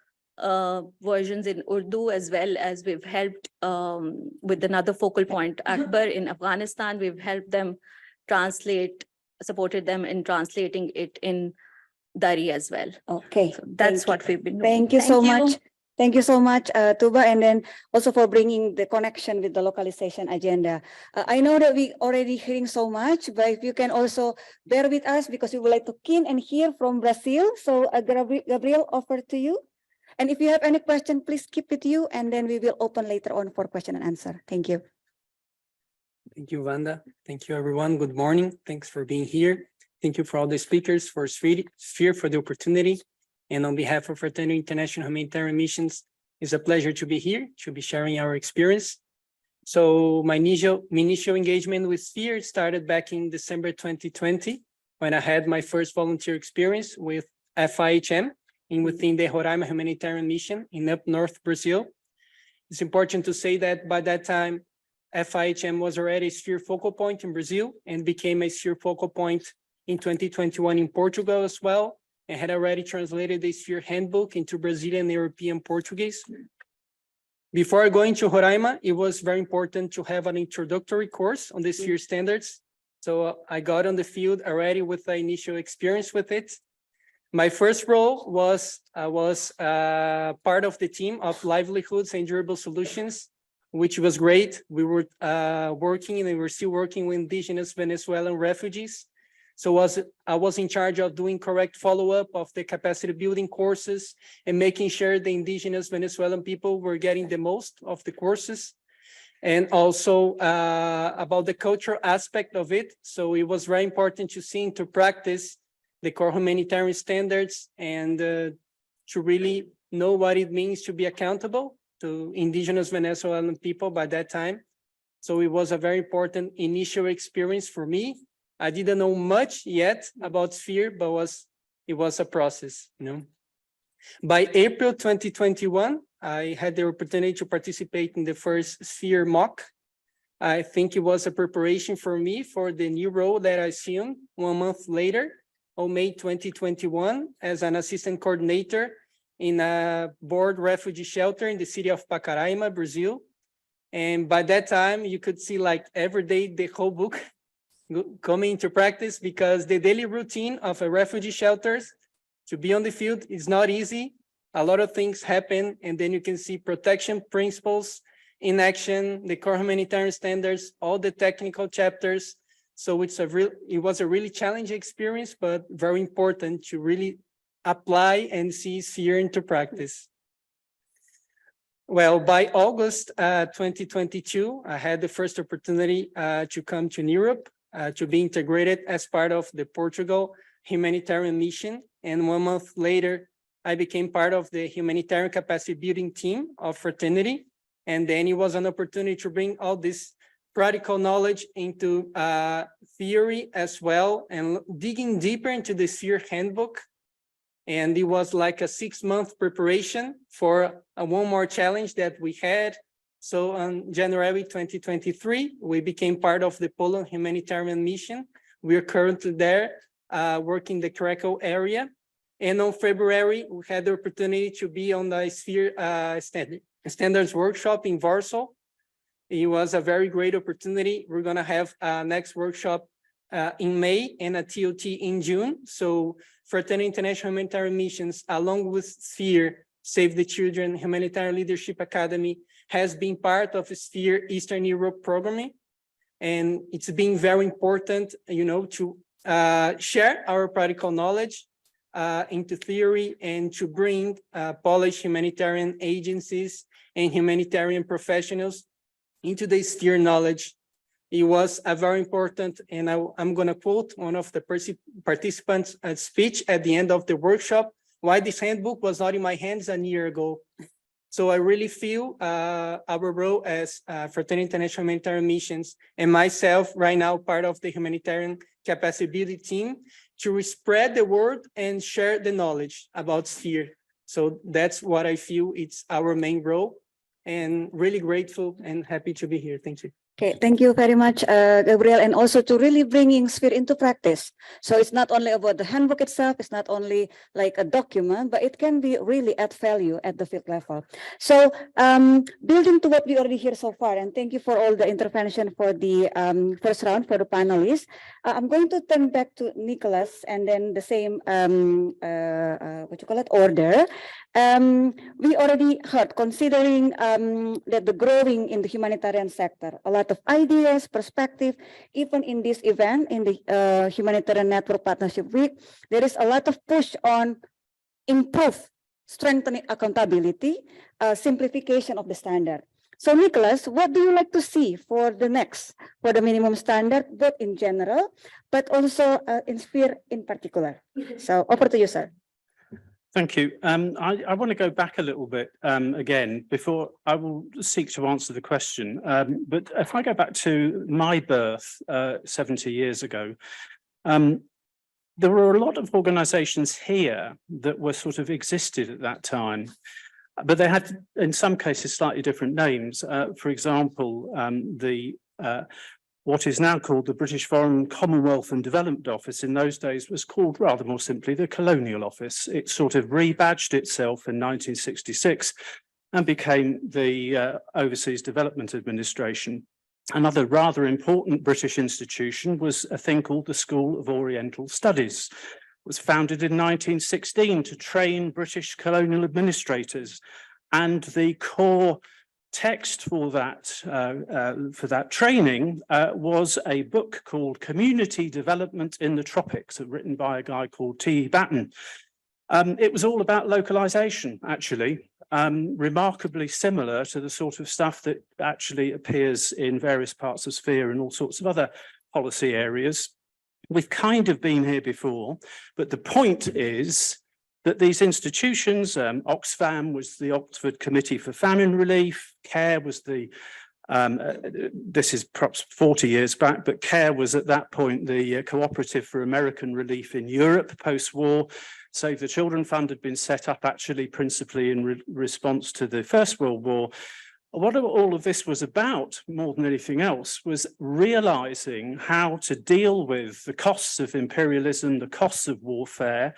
versions in Urdu, as well as we've helped with another focal point, Akbar in Afghanistan. We've helped them supported them in translating it in Dari as well. Okay. So that's what we've been doing. Thank you so much. Thank you so much, Tuba, and then also for bringing the connection with the localization agenda. I know that we already hearing so much, but if you can also bear with us, because we would like to keen and hear from Brazil. So Gabriel, over to you. And if you have any question, please keep it you, and then we will open later on for question and answer. Thank you. Thank you, Vanda. Thank you, everyone. Good morning. Thanks for being here. Thank you for all the speakers, for Sphere for the opportunity. And on behalf of Fraternity International Humanitarian Missions, it's a pleasure to be here, to be sharing our experience. So my initial engagement with Sphere started back in December 2020, when I had my first volunteer experience with FIHM within the Roraima Humanitarian Mission in up north Brazil. It's important to say that by that time, FIHM was already a Sphere focal point in Brazil and became a Sphere focal point in 2021 in Portugal as well, and had already translated the Sphere Handbook into Brazilian and European Portuguese. Before going to Roraima, it was very important to have an introductory course on the Sphere standards. So I got on the field already with the initial experience with it. My first role was part of the team of livelihoods and durable solutions, which was great. We were working and we were still working with indigenous Venezuelan refugees. So I was in charge of doing correct follow-up of the capacity building courses and making sure the indigenous Venezuelan people were getting the most of the courses. And also about the cultural aspect of it. So it was very important to see into practice the core humanitarian standards and to really know what it means to be accountable to indigenous Venezuelan people by that time. So it was a very important initial experience for me. I didn't know much yet about Sphere, but it was a process, you know. By April 2021, I had the opportunity to participate in the first Sphere mock. I think it was a preparation for me for the new role that I assumed 1 month later, on May 2021, as an assistant coordinator in a board refugee shelter in the city of Pacaraima, Brazil. And by that time, you could see like every day the whole book coming into practice, because the daily routine of a refugee shelters to be on the field is not easy. A lot of things happen, and then you can see protection principles in action, the core humanitarian standards, all the technical chapters. So it was a really challenging experience, but very important to really apply and see Sphere into practice. Well, by August 2022, I had the first opportunity to come to Europe to be integrated as part of the Portugal humanitarian mission. And 1 month later, I became part of the humanitarian capacity building team of Fraternity. And then it was an opportunity to bring all this practical knowledge into theory as well, and digging deeper into the Sphere Handbook. And it was like a 6-month preparation for one more challenge that we had. So on January 2023, we became part of the Poland humanitarian mission. We are currently there working the Krakow area. And on February, we had the opportunity to be on the Sphere Standards Workshop in Warsaw. It was a very great opportunity. We're gonna have a next workshop in May and a TOT in June. So Fraternity International Humanitarian Missions, along with Sphere, Save the Children, Humanitarian Leadership Academy, has been part of Sphere Eastern Europe programming. And it's been very important, you know, to share our practical knowledge into theory and to bring Polish humanitarian agencies and humanitarian professionals into the Sphere knowledge. It was a very important, and I'm going to quote one of the participants' speech at the end of the workshop, why this handbook was not in my hands a year ago. So I really feel our role as Fraternity International Humanitarian Missions and myself right now part of the humanitarian capacity building team to spread the word and share the knowledge about Sphere. So that's what I feel it's our main role, and really grateful and happy to be here. Thank you. Okay, thank you very much, Gabriel, and also to really bringing Sphere into practice. So it's not only about the handbook itself, it's not only like a document, but it can be really add value at the field level. So building to what we already hear so far, and thank you for all the intervention for the first round for the panelists. I'm going to turn back to Nicholas, and then the same, order. We already heard, considering that the growing in the humanitarian sector, a lot of ideas, perspective, even in this event, in the Humanitarian Network Partnership Week, there is a lot of push on improve, strengthening accountability, simplification of the standard. So Nicholas, what do you like to see for the minimum standard, both in general, but also in Sphere in particular? So over to you, sir. Thank you. I want to go back a little bit again before I will seek to answer the question. But if I go back to my birth 70 years ago, there were a lot of organizations here that were sort of existed at that time, but they had, in some cases, slightly different names. For example, what is now called the British Foreign, Commonwealth and Development Office in those days was called rather more simply the Colonial Office. It sort of rebadged itself in 1966 and became the Overseas Development Administration. Another rather important British institution was a thing called the School of Oriental Studies. It was founded in 1916 to train British colonial administrators, and the core text for that training was a book called Community Development in the Tropics, written by a guy called T. Batten. It was all about localization, actually, remarkably similar to the sort of stuff that actually appears in various parts of Sphere and all sorts of other policy areas. We've kind of been here before, but the point is that these institutions, Oxfam was the Oxford Committee for Famine Relief, CARE was the, this is perhaps 40 years back, but CARE was at that point the Cooperative for American Relief in Europe post-war. Save the Children Fund had been set up actually principally in response to the First World War. What all of this was about, more than anything else, was realizing how to deal with the costs of imperialism, the costs of warfare,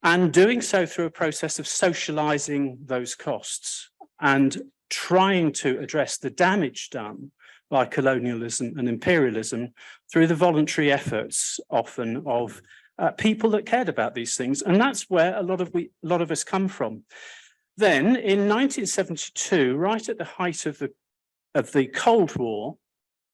and doing so through a process of socializing those costs and trying to address the damage done by colonialism and imperialism through the voluntary efforts often of people that cared about these things. And that's where a lot of us come from. Then in 1972, right at the height of the Cold War,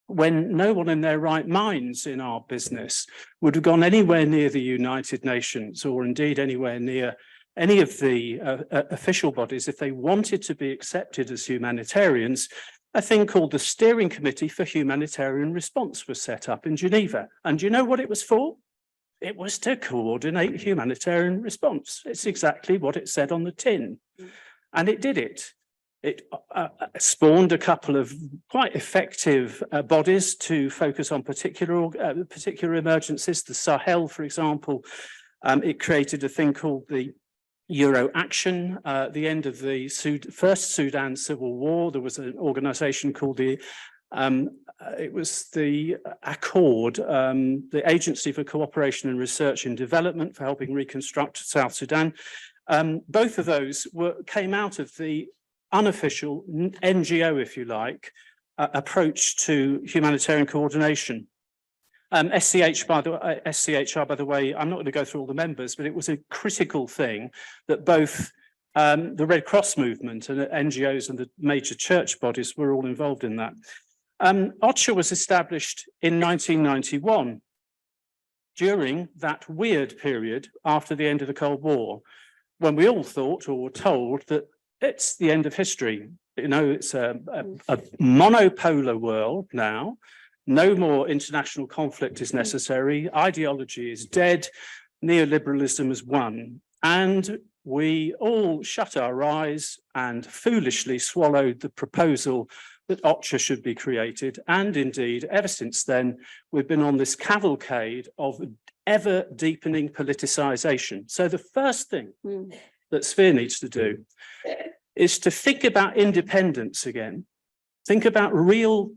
when no one in their right minds in our business would have gone anywhere near the United Nations or indeed anywhere near any of the official bodies, if they wanted to be accepted as humanitarians, a thing called the Steering Committee for Humanitarian Response was set up in Geneva. And do you know what it was for? It was to coordinate humanitarian response. It's exactly what it said on the tin. And it did it. It spawned a couple of quite effective bodies to focus on particular emergencies. The Sahel, for example, it created a thing called the Euro Action. At the end of the first Sudan Civil War, there was an organization called the it was the Accord, the Agency for Cooperation and Research and Development for helping reconstruct South Sudan. Both of those came out of the unofficial NGO, if you like, approach to humanitarian coordination. SCHR, by the way, I'm not going to go through all the members, but it was a critical thing that both the Red Cross movement and NGOs and the major church bodies were all involved in that. OCHA was established in 1991 during that weird period after the end of the Cold War, when we all thought or were told that it's the end of history. You know, it's a monopolar world now. No more international conflict is necessary. Ideology is dead. Neoliberalism has won. And we all shut our eyes and foolishly swallowed the proposal that OCHA should be created. And indeed, ever since then, we've been on this cavalcade of ever deepening politicization. So the first thing that Sphere needs to do is to think about independence again. Think about real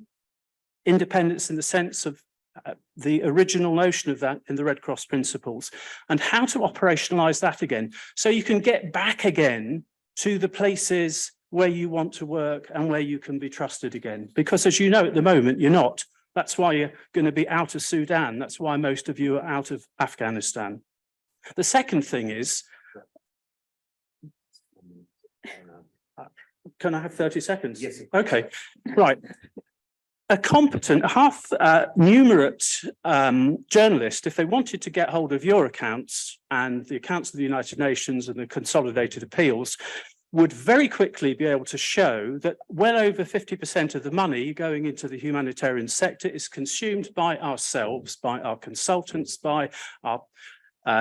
independence in the sense of the original notion of that in the Red Cross principles, and how to operationalize that again so you can get back again to the places where you want to work and where you can be trusted again. Because as you know, at the moment, you're not. That's why you're going to be out of Sudan. That's why most of you are out of Afghanistan. The second thing is, can I have 30 seconds? Yes. Okay, right. A competent, numerate journalist, if they wanted to get hold of your accounts and the accounts of the United Nations and the consolidated appeals, would very quickly be able to show that well over 50% of the money going into the humanitarian sector is consumed by ourselves, by our consultants, by our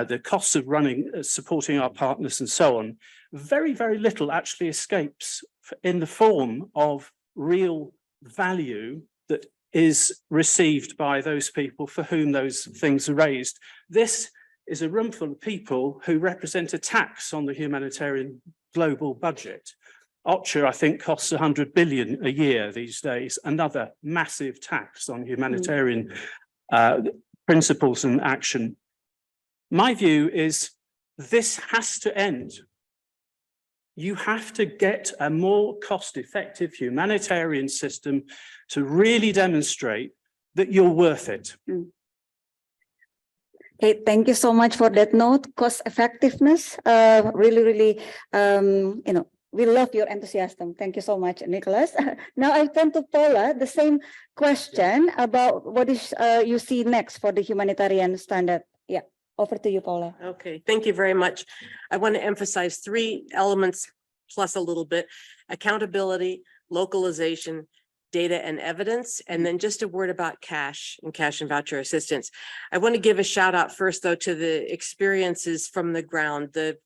the costs of running, supporting our partners and so on. Very, very little actually escapes in the form of real value that is received by those people for whom those things are raised. This is a room full of people who represent a tax on the humanitarian global budget. OCHA, I think, costs 100 billion a year these days, another massive tax on humanitarian principles and action. My view is this has to end. You have to get a more cost-effective humanitarian system to really demonstrate that you're worth it. Okay, thank you so much for that note. Cost effectiveness, really, we love your enthusiasm. Thank you so much, Nicholas. Now I turn to Paula, the same question about what is you see next for the humanitarian standard. Yeah, over to you, Paula. Okay, thank you very much. I want to emphasize 3 elements plus a little bit: accountability, localization, data and evidence, and then just a word about cash and voucher assistance. I want to give a shout out first, though, to the experiences from the ground, the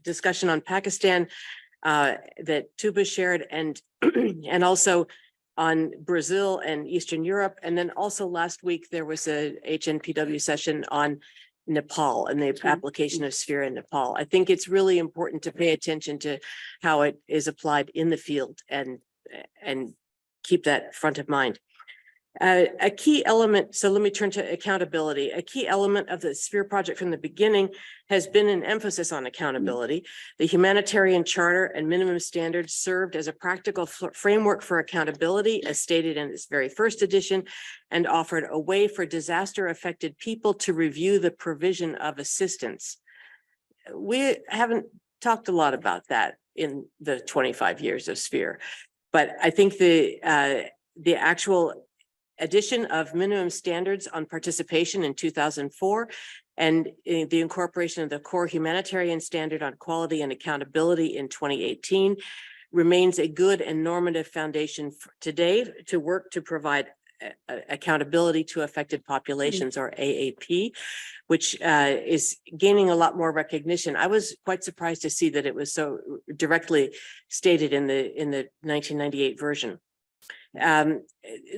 discussion on Pakistan that Tuba shared, and and also on Brazil and Eastern Europe. And then also last week, there was a HNPW session on Nepal and the application of Sphere in Nepal. I think it's really important to pay attention to how it is applied in the field and keep that front of mind. A key element, so let me turn to accountability. A key element of the Sphere project from the beginning has been an emphasis on accountability. The humanitarian charter and minimum standards served as a practical framework for accountability, as stated in its very first edition, and offered a way for disaster-affected people to review the provision of assistance. We haven't talked a lot about that in the 25 years of Sphere, but I think the actual addition of minimum standards on participation in 2004 and the incorporation of the core humanitarian standard on quality and accountability in 2018 remains a good and normative foundation for today to work to provide accountability to affected populations, or AAP, which is gaining a lot more recognition. I was quite surprised to see that it was so directly stated in the 1998 version.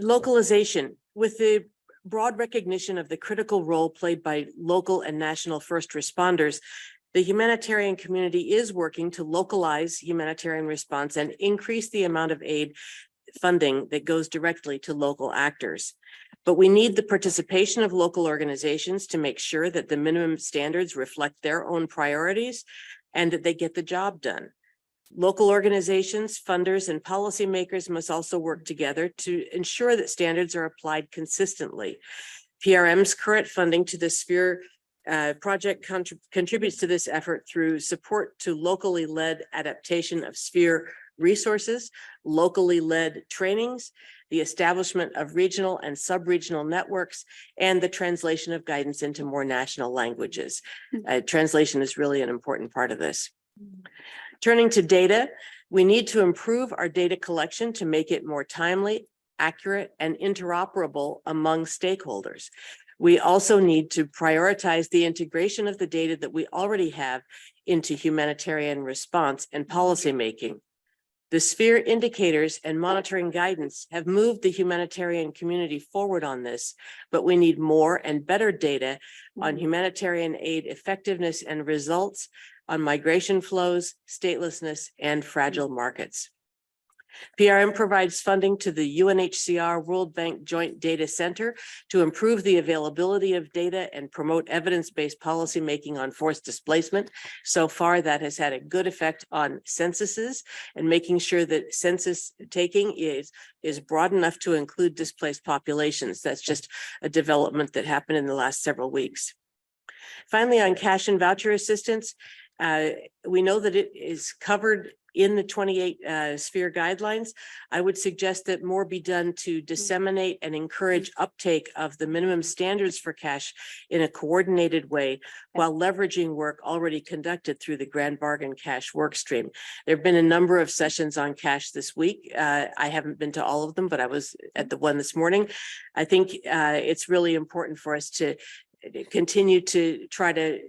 Localization, with the broad recognition of the critical role played by local and national first responders, the humanitarian community is working to localize humanitarian response and increase the amount of aid funding that goes directly to local actors. But we need the participation of local organizations to make sure that the minimum standards reflect their own priorities and that they get the job done. Local organizations, funders, and policymakers must also work together to ensure that standards are applied consistently. PRM's current funding to the Sphere project contributes to this effort through support to locally led adaptation of Sphere resources, locally led trainings, the establishment of regional and sub-regional networks, and the translation of guidance into more national languages. Translation is really an important part of this. Turning to data, we need to improve our data collection to make it more timely, accurate, and interoperable among stakeholders. We also need to prioritize the integration of the data that we already have into humanitarian response and policymaking. The Sphere indicators and monitoring guidance have moved the humanitarian community forward on this, but we need more and better data on humanitarian aid effectiveness and results, on migration flows, statelessness, and fragile markets. PRM provides funding to the UNHCR World Bank Joint Data Center to improve the availability of data and promote evidence-based policymaking on forced displacement. So far, that has had a good effect on censuses and making sure that census taking is broad enough to include displaced populations. That's just a development that happened in the last several weeks. Finally, on cash and voucher assistance, we know that it is covered in the 28 Sphere guidelines. I would suggest that more be done to disseminate and encourage uptake of the minimum standards for cash in a coordinated way while leveraging work already conducted through the Grand Bargain Cash workstream. There have been a number of sessions on cash this week. I haven't been to all of them, but I was at the one this morning. I think it's really important for us to continue to try to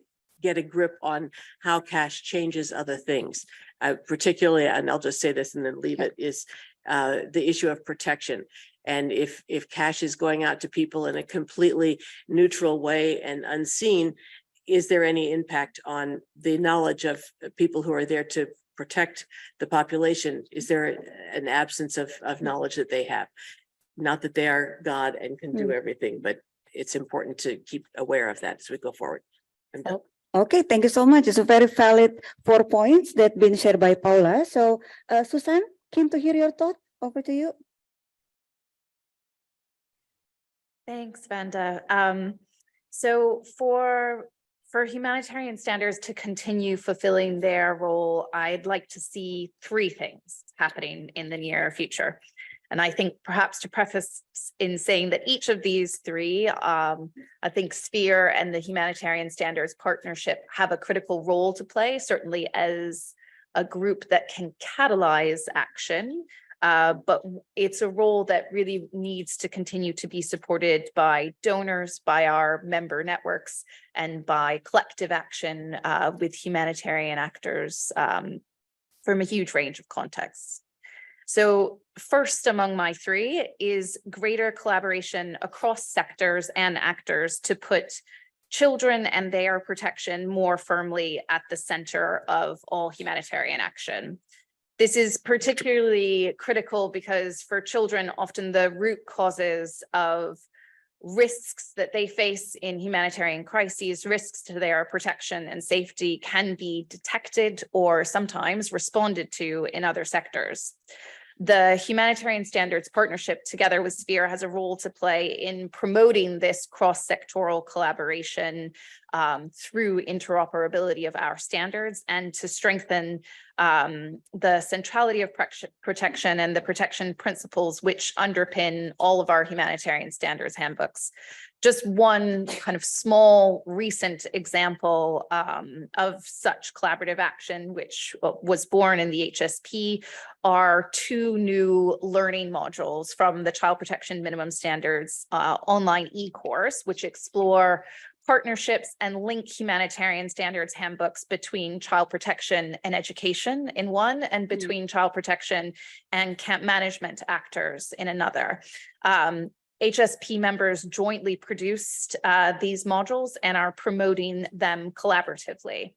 get a grip on how cash changes other things. Particularly, and I'll just say this and then leave it, is the issue of protection. And if cash is going out to people in a completely neutral way and unseen, is there any impact on the knowledge of people who are there to protect the population? Is there an absence of knowledge that they have? Not that they are God and can do everything, but it's important to keep aware of that as we go forward. Okay, thank you so much. It's a very valid 4 points that been shared by Paula. So, Susan, keen to hear your thought. Over to you. Thanks, Vanda. So for humanitarian standards to continue fulfilling their role, I'd like to see 3 things happening in the near future. And I think perhaps to preface in saying that each of these 3, I think Sphere and the Humanitarian Standards Partnership have a critical role to play, certainly as a group that can catalyze action. But it's a role that really needs to continue to be supported by donors, by our member networks, and by collective action with humanitarian actors from a huge range of contexts. So first among my 3 is greater collaboration across sectors and actors to put children and their protection more firmly at the center of all humanitarian action. This is particularly critical because for children, often the root causes of risks that they face in humanitarian crises, risks to their protection and safety, can be detected or sometimes responded to in other sectors. The Humanitarian Standards Partnership, together with Sphere, has a role to play in promoting this cross-sectoral collaboration through interoperability of our standards and to strengthen the centrality of protection and the protection principles which underpin all of our humanitarian standards handbooks. Just one kind of small recent example of such collaborative action, which was born in the HSP, are 2 new learning modules from the Child Protection Minimum Standards online e-course, which explore partnerships and link humanitarian standards handbooks between child protection and education in one, and between child protection and camp management actors in another. HSP members jointly produced these modules and are promoting them collaboratively.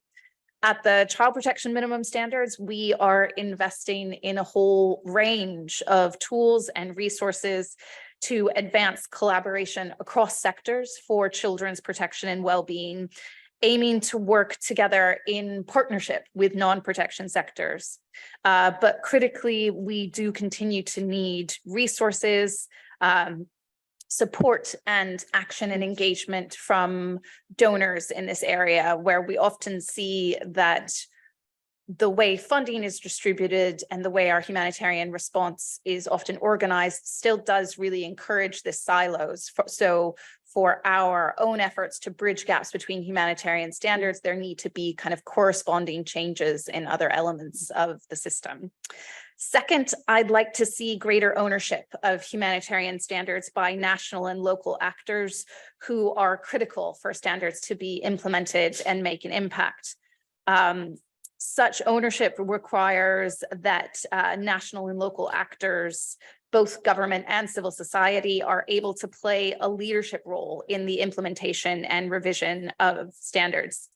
At the Child Protection Minimum Standards, we are investing in a whole range of tools and resources to advance collaboration across sectors for children's protection and well-being, aiming to work together in partnership with non-protection sectors. But critically, we do continue to need resources, support and action and engagement from donors in this area, where we often see that the way funding is distributed and the way our humanitarian response is often organized still does really encourage this silos. So for our own efforts to bridge gaps between humanitarian standards, there need to be kind of corresponding changes in other elements of the system. Second, I'd like to see greater ownership of humanitarian standards by national and local actors who are critical for standards to be implemented and make an impact. Such ownership requires that national and local actors, both government and civil society, are able to play a leadership role in the implementation and revision of standards.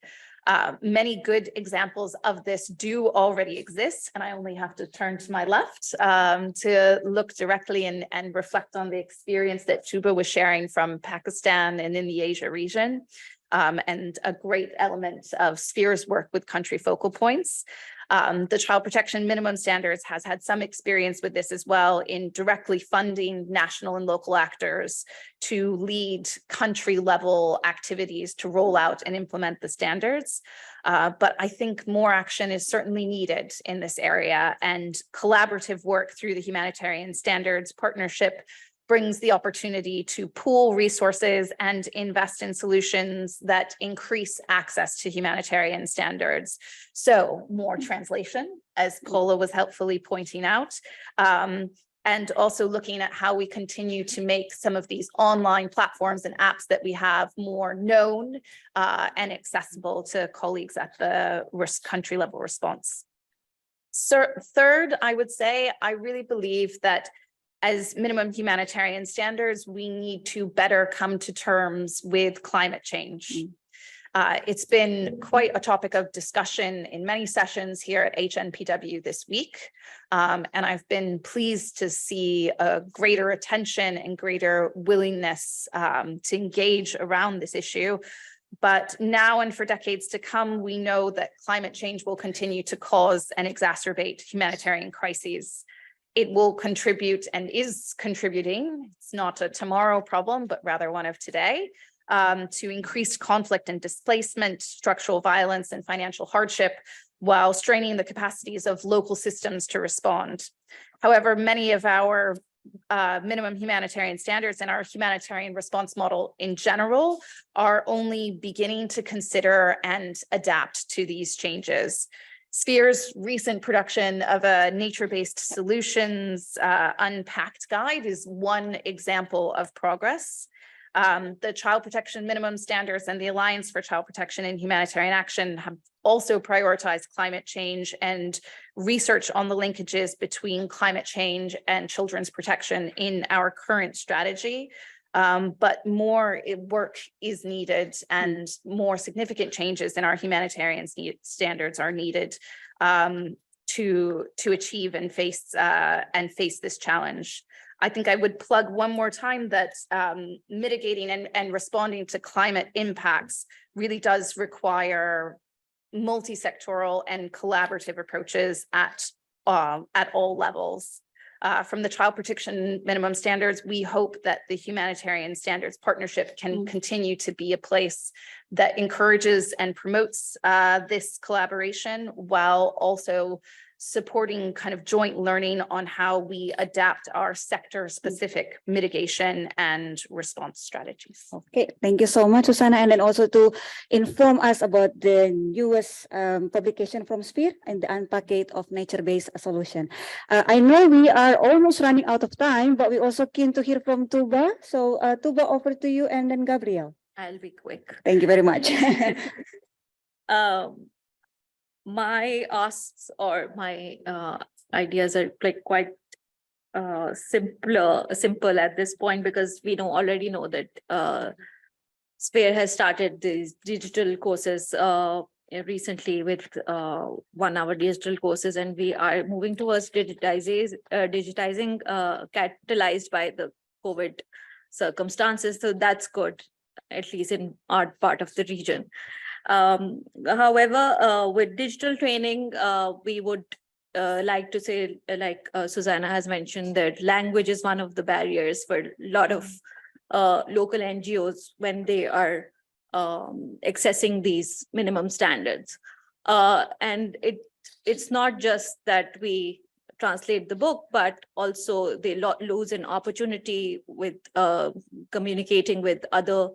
Many good examples of this do already exist, and I only have to turn to my left to look directly and reflect on the experience that Tuba was sharing from Pakistan and in the Asia region. And a great element of Sphere's work with country focal points. The Child Protection Minimum Standards has had some experience with this as well in directly funding national and local actors to lead country level activities to roll out and implement the standards. But I think more action is certainly needed in this area, and collaborative work through the Humanitarian Standards Partnership brings the opportunity to pool resources and invest in solutions that increase access to humanitarian standards. So more translation, as Paula was helpfully pointing out, and also looking at how we continue to make some of these online platforms and apps that we have more known and accessible to colleagues at the country level response. So, third, I would say, I really believe that as minimum humanitarian standards, we need to better come to terms with climate change. It's been quite a topic of discussion in many sessions here at HNPW this week. And I've been pleased to see a greater attention and greater willingness to engage around this issue. But now and for decades to come, we know that climate change will continue to cause and exacerbate humanitarian crises. It will contribute and is contributing, it's not a tomorrow problem, but rather one of today, to increased conflict and displacement, structural violence and financial hardship, while straining the capacities of local systems to respond. However, many of our minimum humanitarian standards and our humanitarian response model in general are only beginning to consider and adapt to these changes. Sphere's recent production of a nature-based solutions unpacked guide is one example of progress. The Child Protection Minimum Standards and the Alliance for Child Protection and Humanitarian Action have also prioritized climate change and research on the linkages between climate change and children's protection in our current strategy. But more work is needed and more significant changes in our humanitarian standards are needed to achieve and face this challenge. I think I would plug one more time that mitigating and responding to climate impacts really does require multi-sectoral and collaborative approaches at all levels. From the Child Protection Minimum Standards, we hope that the Humanitarian Standards Partnership can continue to be a place that encourages and promotes this collaboration, while also supporting kind of joint learning on how we adapt our sector-specific mitigation and response strategies. Okay, thank you so much, Susanna. And then also to inform us about the newest publication from Sphere and the unpackage of nature-based solution. I know we are almost running out of time, but we're also keen to hear from Tuba. So Tuba, over to you, and then Gabriel. I'll be quick. Thank you very much. My asks or my ideas are like quite simple at this point, because we already know that Sphere has started these digital courses recently with 1 hour digital courses, and we are moving towards digitizing catalyzed by the COVID circumstances. So that's good, at least in our part of the region. However, with digital training, we would like to say, like Susanna has mentioned, that language is one of the barriers for a lot of local NGOs when they are accessing these minimum standards. And it's not just that we translate the book, but also they lose an opportunity with communicating with other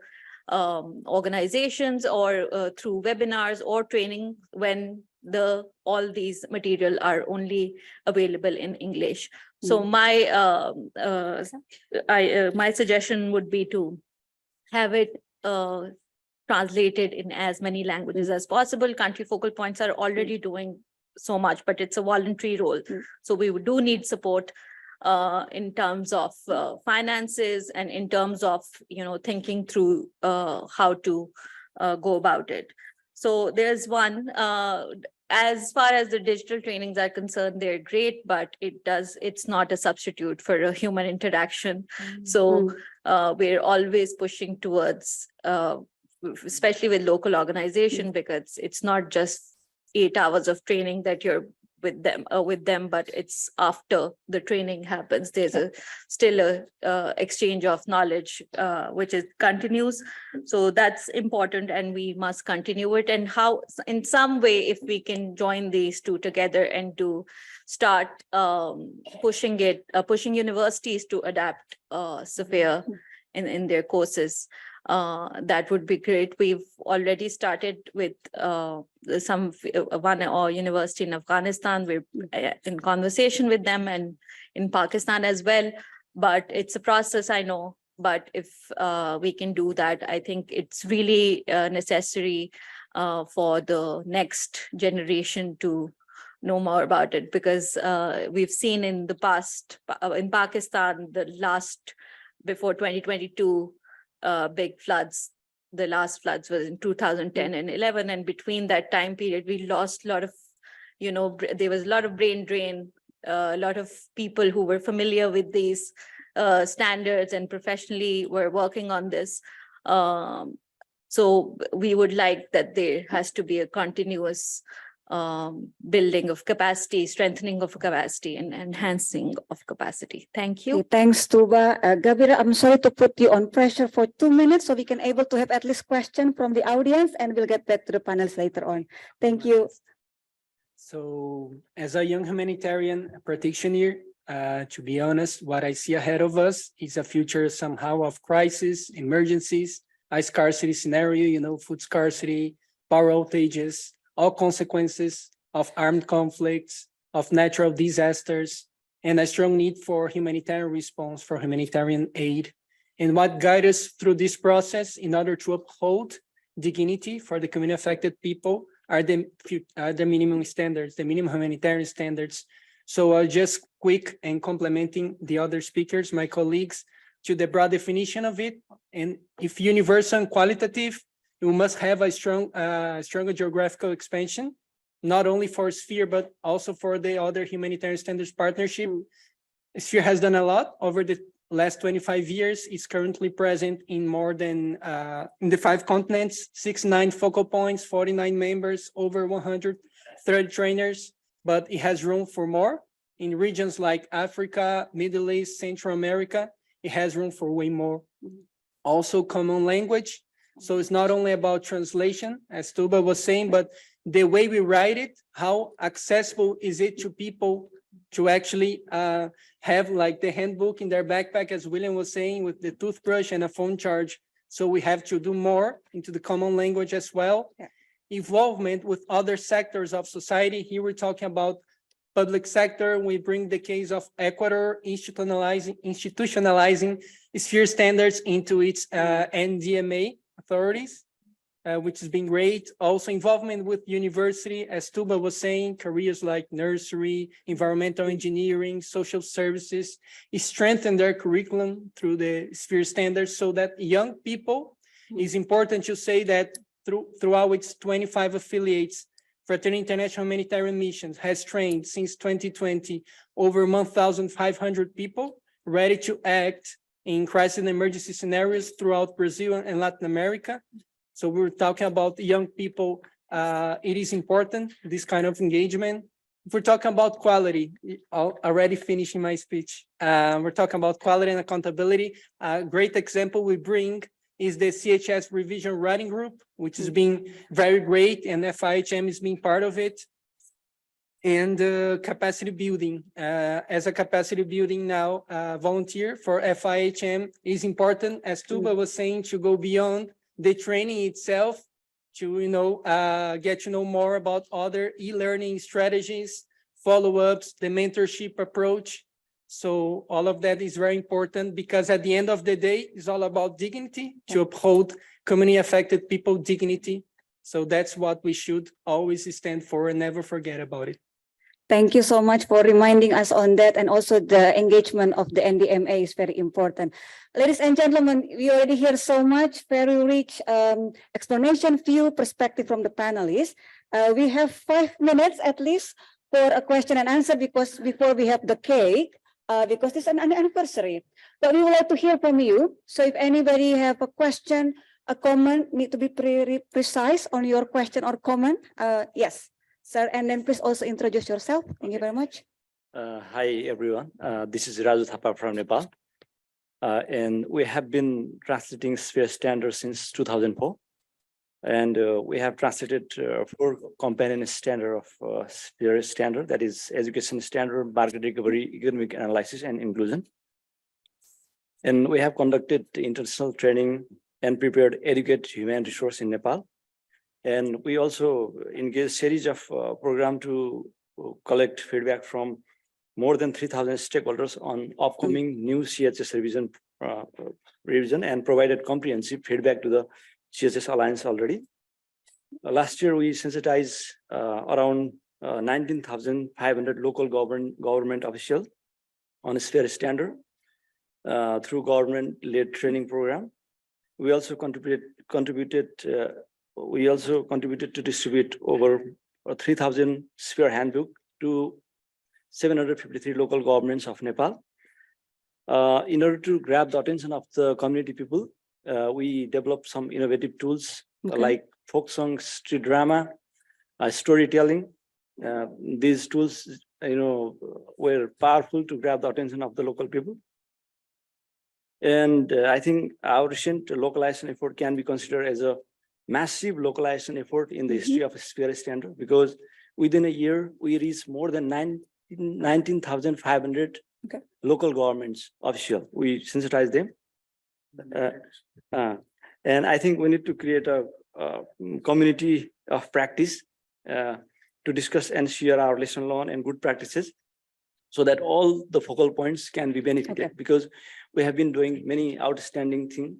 organizations or through webinars or training when all these material are only available in English. So my my suggestion would be to have it translated in as many languages as possible. Country focal points are already doing so much, but it's a voluntary role. So we do need support in terms of finances and in terms of thinking through how to go about it. So there's one. As far as the digital trainings are concerned, they're great, but it's not a substitute for a human interaction. So we're always pushing towards, especially with local organization, because it's not just 8 hours of training that you're with them, but it's after the training happens. There's still a exchange of knowledge, which continues. So that's important, and we must continue it. And how, in some way, if we can join these two together and to start pushing universities to adapt Sphere in their courses. That would be great. We've already started with one university in Afghanistan. We're in conversation with them, and in Pakistan as well. But it's a process, I know. But if we can do that, I think it's really necessary for the next generation to know more about it, because we've seen in the past, in Pakistan, before 2022, big floods. The last floods was in 2010 and 11, and between that time period, we lost a lot of, there was a lot of brain drain, a lot of people who were familiar with these standards and professionally were working on this. So we would like that there has to be a continuous building of capacity, strengthening of capacity, and enhancing of capacity. Thank you. Okay, thanks, Tuba. Gabira, I'm sorry to put you on pressure for 2 minutes so we can able to have at least question from the audience, and we'll get back to the panels later on. Thank you. So as a young humanitarian practitioner, to be honest, what I see ahead of us is a future somehow of crisis, emergencies, a scarcity scenario, food scarcity, power outages, all consequences of armed conflicts, of natural disasters, and a strong need for humanitarian response, for humanitarian aid. And what guides us through this process in order to uphold dignity for the community affected people are the minimum standards, the minimum humanitarian standards. So just quick and complementing the other speakers, my colleagues, to the broad definition of it. And if universal and qualitative, we must have a stronger geographical expansion, not only for Sphere, but also for the other humanitarian standards partnership. Sphere has done a lot over the last 25 years. It's currently present in more than, in the 5 continents, 69 focal points, 49 members, over 130 trainers, but it has room for more. In regions like Africa, Middle East, Central America, it has room for way more. Also common language. So it's not only about translation, as Tuba was saying, but the way we write it, how accessible is it to people to actually have like the handbook in their backpack, as William was saying, with the toothbrush and a phone charge. So we have to do more into the common language as well. Yeah. Involvement with other sectors of society. Here we're talking about public sector. We bring the case of Ecuador institutionalizing Sphere standards into its NDMA authorities, which has been great. Also involvement with university, as Tuba was saying, careers like nursery, environmental engineering, social services, strengthen their curriculum through the Sphere standards so that young people, it's important to say that throughout its 25 affiliates, Fraternity International Humanitarian Missions has trained since 2020 over 1,500 people ready to act in crisis and emergency scenarios throughout Brazil and Latin America. So we're talking about young people. It is important, this kind of engagement. If we're talking about quality, already finishing my speech. We're talking about quality and accountability. A great example we bring is the CHS revision writing group, which has been very great, and FIHM is being part of it. And capacity building. As a capacity building now volunteer for FIHM is important, as Tuba was saying, to go beyond the training itself, to get to know more about other e-learning strategies, follow-ups, the mentorship approach. So all of that is very important because at the end of the day, it's all about dignity, to uphold community affected people dignity. So that's what we should always stand for and never forget about it. Thank you so much for reminding us on that, and also the engagement of the NDMA is very important. Ladies and gentlemen, we already hear so much, very rich explanation, view, perspective from the panelists. We have 5 minutes at least for a question and answer because before we have the cake, because this is an anniversary. But we would like to hear from you. So if anybody have a question, a comment, need to be precise on your question or comment. Yes. Sir, and then please also introduce yourself. Thank you very much. Hi, everyone. This is Raju Thapa from Nepal. And we have been translating Sphere standards since 2004. And we have translated 4 companion standards of Sphere standard, that is education standard, market recovery, economic analysis, and inclusion. And we have conducted international training and prepared educate human resource in Nepal. And we also engage a series of programs to collect feedback from more than 3,000 stakeholders on upcoming new CHS revision and provided comprehensive feedback to the CHS Alliance already. Last year, we sensitized around 19,500 local government officials on a Sphere standard through government-led training program. We also contributed to distribute over 3,000 Sphere Handbook to 753 local governments of Nepal. In order to grab the attention of the community people, we developed some innovative tools Okay. like folk song, street drama, storytelling. These tools, were powerful to grab the attention of the local people. And I think our recent localization effort can be considered as a massive localization effort in the history of Sphere Standard, because within a year, we reached more than 19,500 Okay. local governments official. We sensitize them. And I think we need to create a community of practice to discuss and share our lesson learned and good practices, so that all the focal points can be benefited. Okay. Because we have been doing many outstanding things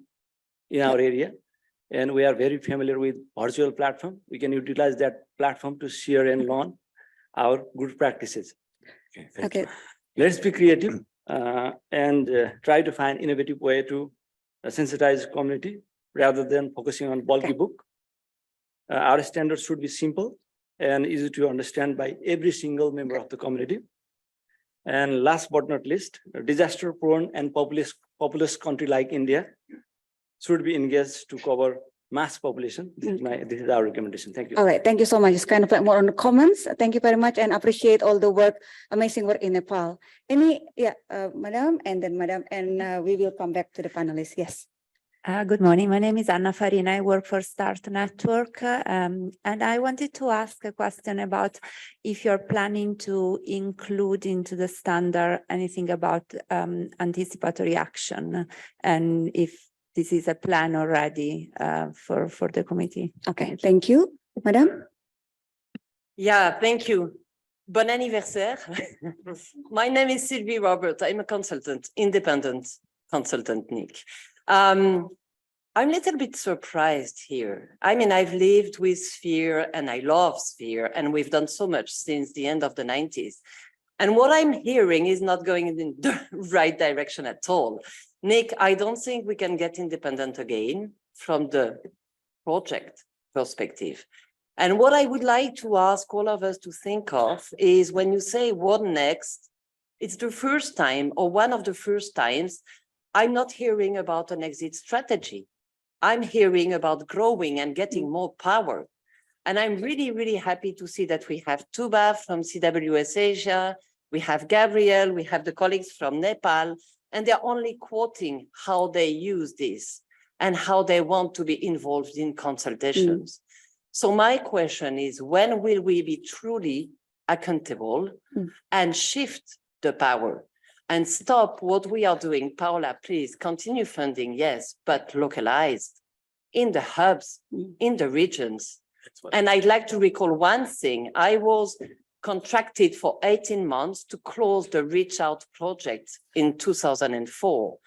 in our area, and we are very familiar with virtual platform. We can utilize that platform to share and learn our good practices. Thank you. Let's be creative and try to find innovative way to sensitize community rather than focusing on bulky book. Our standards should be simple and easy to understand by every single member of the community. And last but not least, a disaster-prone and populous country like India should be engaged to cover mass population. This is our recommendation. Thank you. All right, thank you so much. It's kind of like more on the comments. Thank you very much and appreciate all the work, amazing work in Nepal. Madam, and then Madam, and we will come back to the panelists. Yes. Good morning. My name is Anna Farina. I work for Start Network. And I wanted to ask a question about if you're planning to include into the standard anything about anticipatory action, and if this is a plan already for the committee. Okay, thank you. Madam? Yeah, thank you. Bon anniversaire. My name is Sylvie Robert. I'm a consultant, independent consultant, Nick. I'm a little bit surprised here. I mean, I've lived with Sphere and I love Sphere, and we've done so much since the end of the 90s. And what I'm hearing is not going in the right direction at all. Nick, I don't think we can get independent again from the project perspective. And what I would like to ask all of us to think of is, when you say what next, it's the first time, or one of the first times, I'm not hearing about an exit strategy. I'm hearing about growing and getting more power. And I'm really, really happy to see that we have Tuba from CWS Asia, we have Gabriel, we have the colleagues from Nepal, and they're only quoting how they use this and how they want to be involved in consultations. So my question is, when will we be truly accountable and shift the power and stop what we are doing? Paola, please continue funding, yes, but localized in the hubs, in the regions. And I'd like to recall one thing. I was contracted for 18 months to close the Reach Out project in 2004.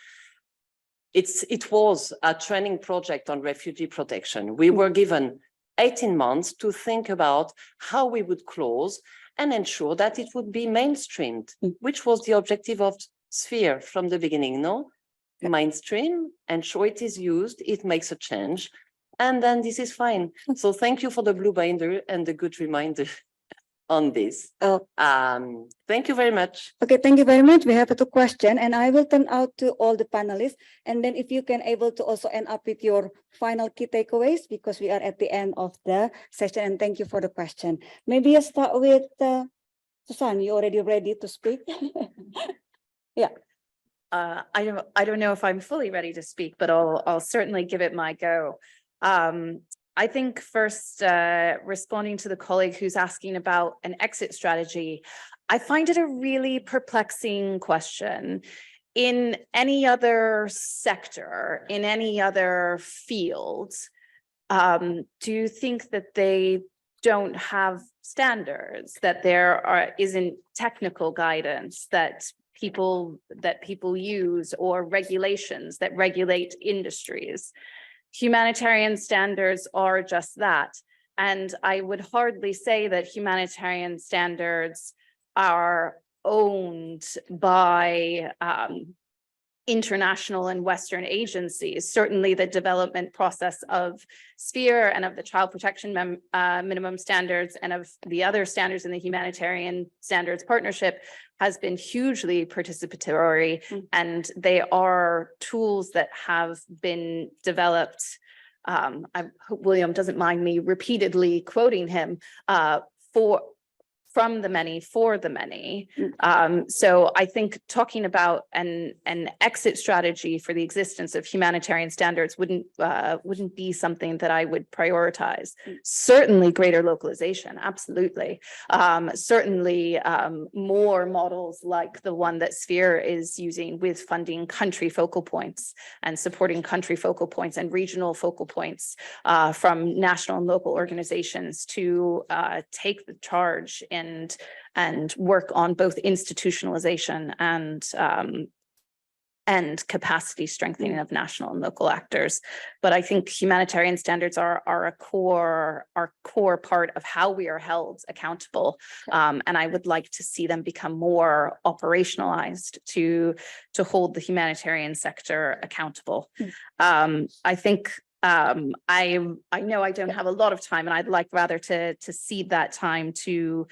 It was a training project on refugee protection. We were given 18 months to think about how we would close and ensure that it would be mainstreamed, which was the objective of Sphere from the beginning, no? Mainstream, ensure it is used, it makes a change, and then this is fine. So thank you for the blue binder and the good reminder on this. Thank you very much. Okay, thank you very much. We have two questions, and I will turn out to all the panelists. And then if you can able to also end up with your final key takeaways, because we are at the end of the session, and thank you for the question. Maybe I start with Susan, you already ready to speak? Yeah. I don't know if I'm fully ready to speak, but I'll certainly give it my go. I think first, responding to the colleague who's asking about an exit strategy, I find it a really perplexing question. In any other sector, in any other field, do you think that they don't have standards, that there isn't technical guidance that people use, or regulations that regulate industries? Humanitarian standards are just that. And I would hardly say that humanitarian standards are owned by international and Western agencies. Certainly the development process of Sphere and of the child protection minimum standards and of the other standards in the humanitarian standards partnership has been hugely participatory, and they are tools that have been developed. I hope William doesn't mind me repeatedly quoting him, from the many, for the many. So I think talking about an exit strategy for the existence of humanitarian standards wouldn't be something that I would prioritize. Certainly greater localization, absolutely. Certainly more models like the one that Sphere is using with funding country focal points and supporting country focal points and regional focal points from national and local organizations to take the charge and work on both institutionalization and capacity strengthening of national and local actors. But I think humanitarian standards are a core part of how we are held accountable. And I would like to see them become more operationalized to hold the humanitarian sector accountable. I think I know I don't have a lot of time, and I'd like rather to cede that time to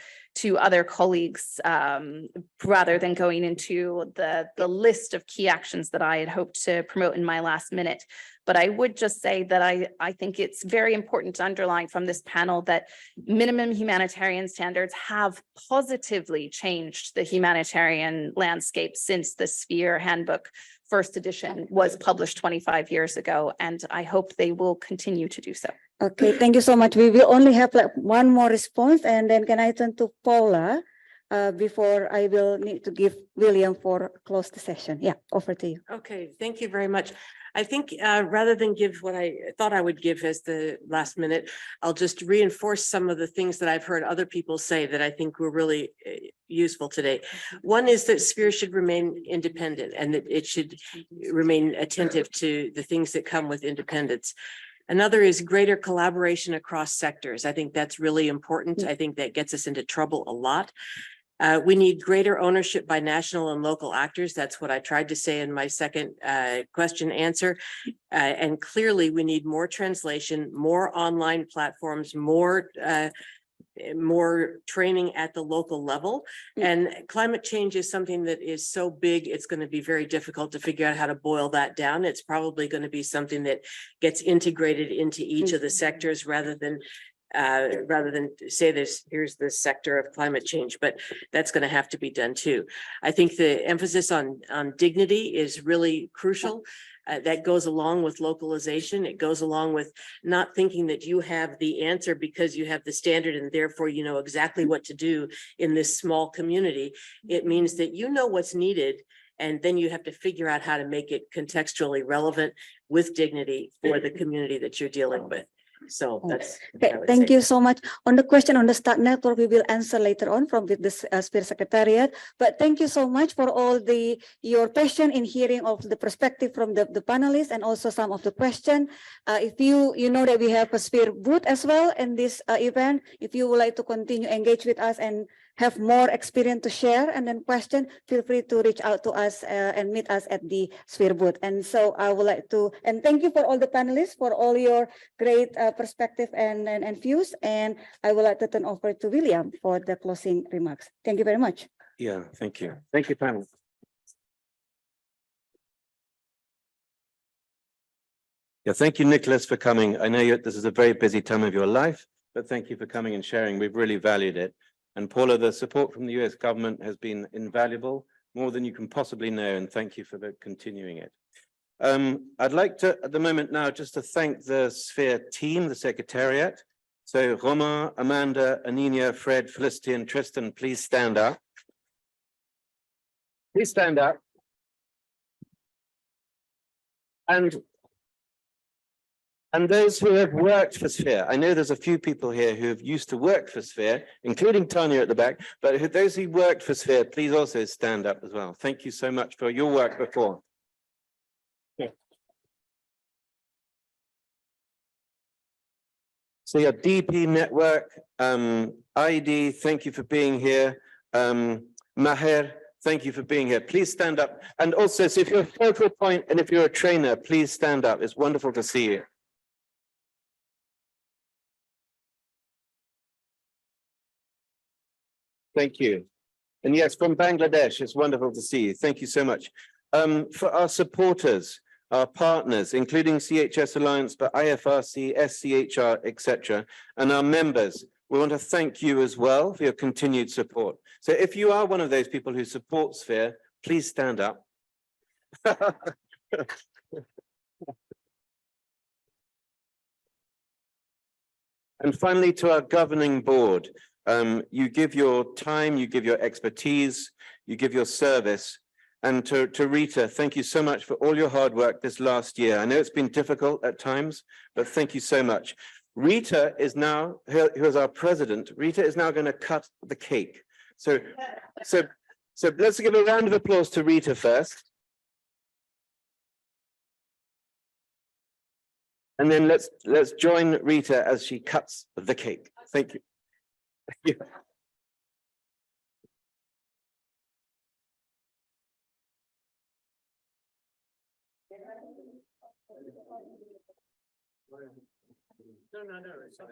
other colleagues rather than going into the list of key actions that I had hoped to promote in my last minute. But I would just say that I think it's very important to underline from this panel that minimum humanitarian standards have positively changed the humanitarian landscape since the Sphere Handbook first edition was published 25 years ago, and I hope they will continue to do so. Okay, thank you so much. We will only have like one more response, and then can I turn to Paula before I will need to give William for close the session. Yeah, over to you. Okay, thank you very much. I think rather than give what I thought I would give as the last minute, I'll just reinforce some of the things that I've heard other people say that I think were really useful today. One is that Sphere should remain independent and that it should remain attentive to the things that come with independence. Another is greater collaboration across sectors. I think that's really important. I think that gets us into trouble a lot. We need greater ownership by national and local actors. That's what I tried to say in my second question answer. And clearly we need more translation, more online platforms, more training at the local level. And climate change is something that is so big, it's going to be very difficult to figure out how to boil that down. It's probably going to be something that gets integrated into each of the sectors rather than say here's the sector of climate change, but that's going to have to be done too. I think the emphasis on dignity is really crucial. That goes along with localization. It goes along with not thinking that you have the answer because you have the standard and therefore you know exactly what to do in this small community. It means that you know what's needed, and then you have to figure out how to make it contextually relevant with dignity for the community that you're dealing with. So that's okay. Thank you so much. On the question on the START network, we will answer later on from with the Sphere Secretariat. But thank you so much for all your passion in hearing of the perspective from the panelists and also some of the question. If you know that we have a Sphere booth as well in this event, if you would like to continue engage with us and have more experience to share and then question, feel free to reach out to us and meet us at the Sphere booth. And so I would like to, and thank you for all the panelists for all your great perspective and views. And I would like to turn over to William for the closing remarks. Thank you very much. Yeah, thank you. Thank you, panel. Yeah, thank you, Nicholas, for coming. I know this is a very busy time of your life, but thank you for coming and sharing. We've really valued it. And Paula, the support from the US government has been invaluable, more than you can possibly know, and thank you for continuing it. I'd like to, at the moment now, just to thank the Sphere team, the Secretariat. So Goma, Amanda, Anina, Fred, Felicity, and Tristan, please stand up. Please stand up. And those who have worked for Sphere, I know there's a few people here who have used to work for Sphere, including Tanya at the back, but those who worked for Sphere, please also stand up as well. Thank you so much for your work before. Yeah. So your DP network, ID, thank you for being here. Maher, Thank you for being here. Please stand up. And also, so if you're a focal point and if you're a trainer, please stand up. It's wonderful to see you. Thank you. And yes, from Bangladesh, it's wonderful to see you. Thank you so much. For our supporters, our partners, including CHS Alliance, but IFRC, SCHR, etc., and our members, we want to thank you as well for your continued support. So if you are one of those people who support Sphere, please stand up. And finally, to our governing board, you give your time, you give your expertise, you give your service. And to Rita, thank you so much for all your hard work this last year. I know it's been difficult at times, but thank you so much. Rita is now, who is our president, Rita is now going to cut the cake. So let's give a round of applause to Rita first. And then let's join Rita as she cuts the cake. Thank you. Thank you. No, it's fine.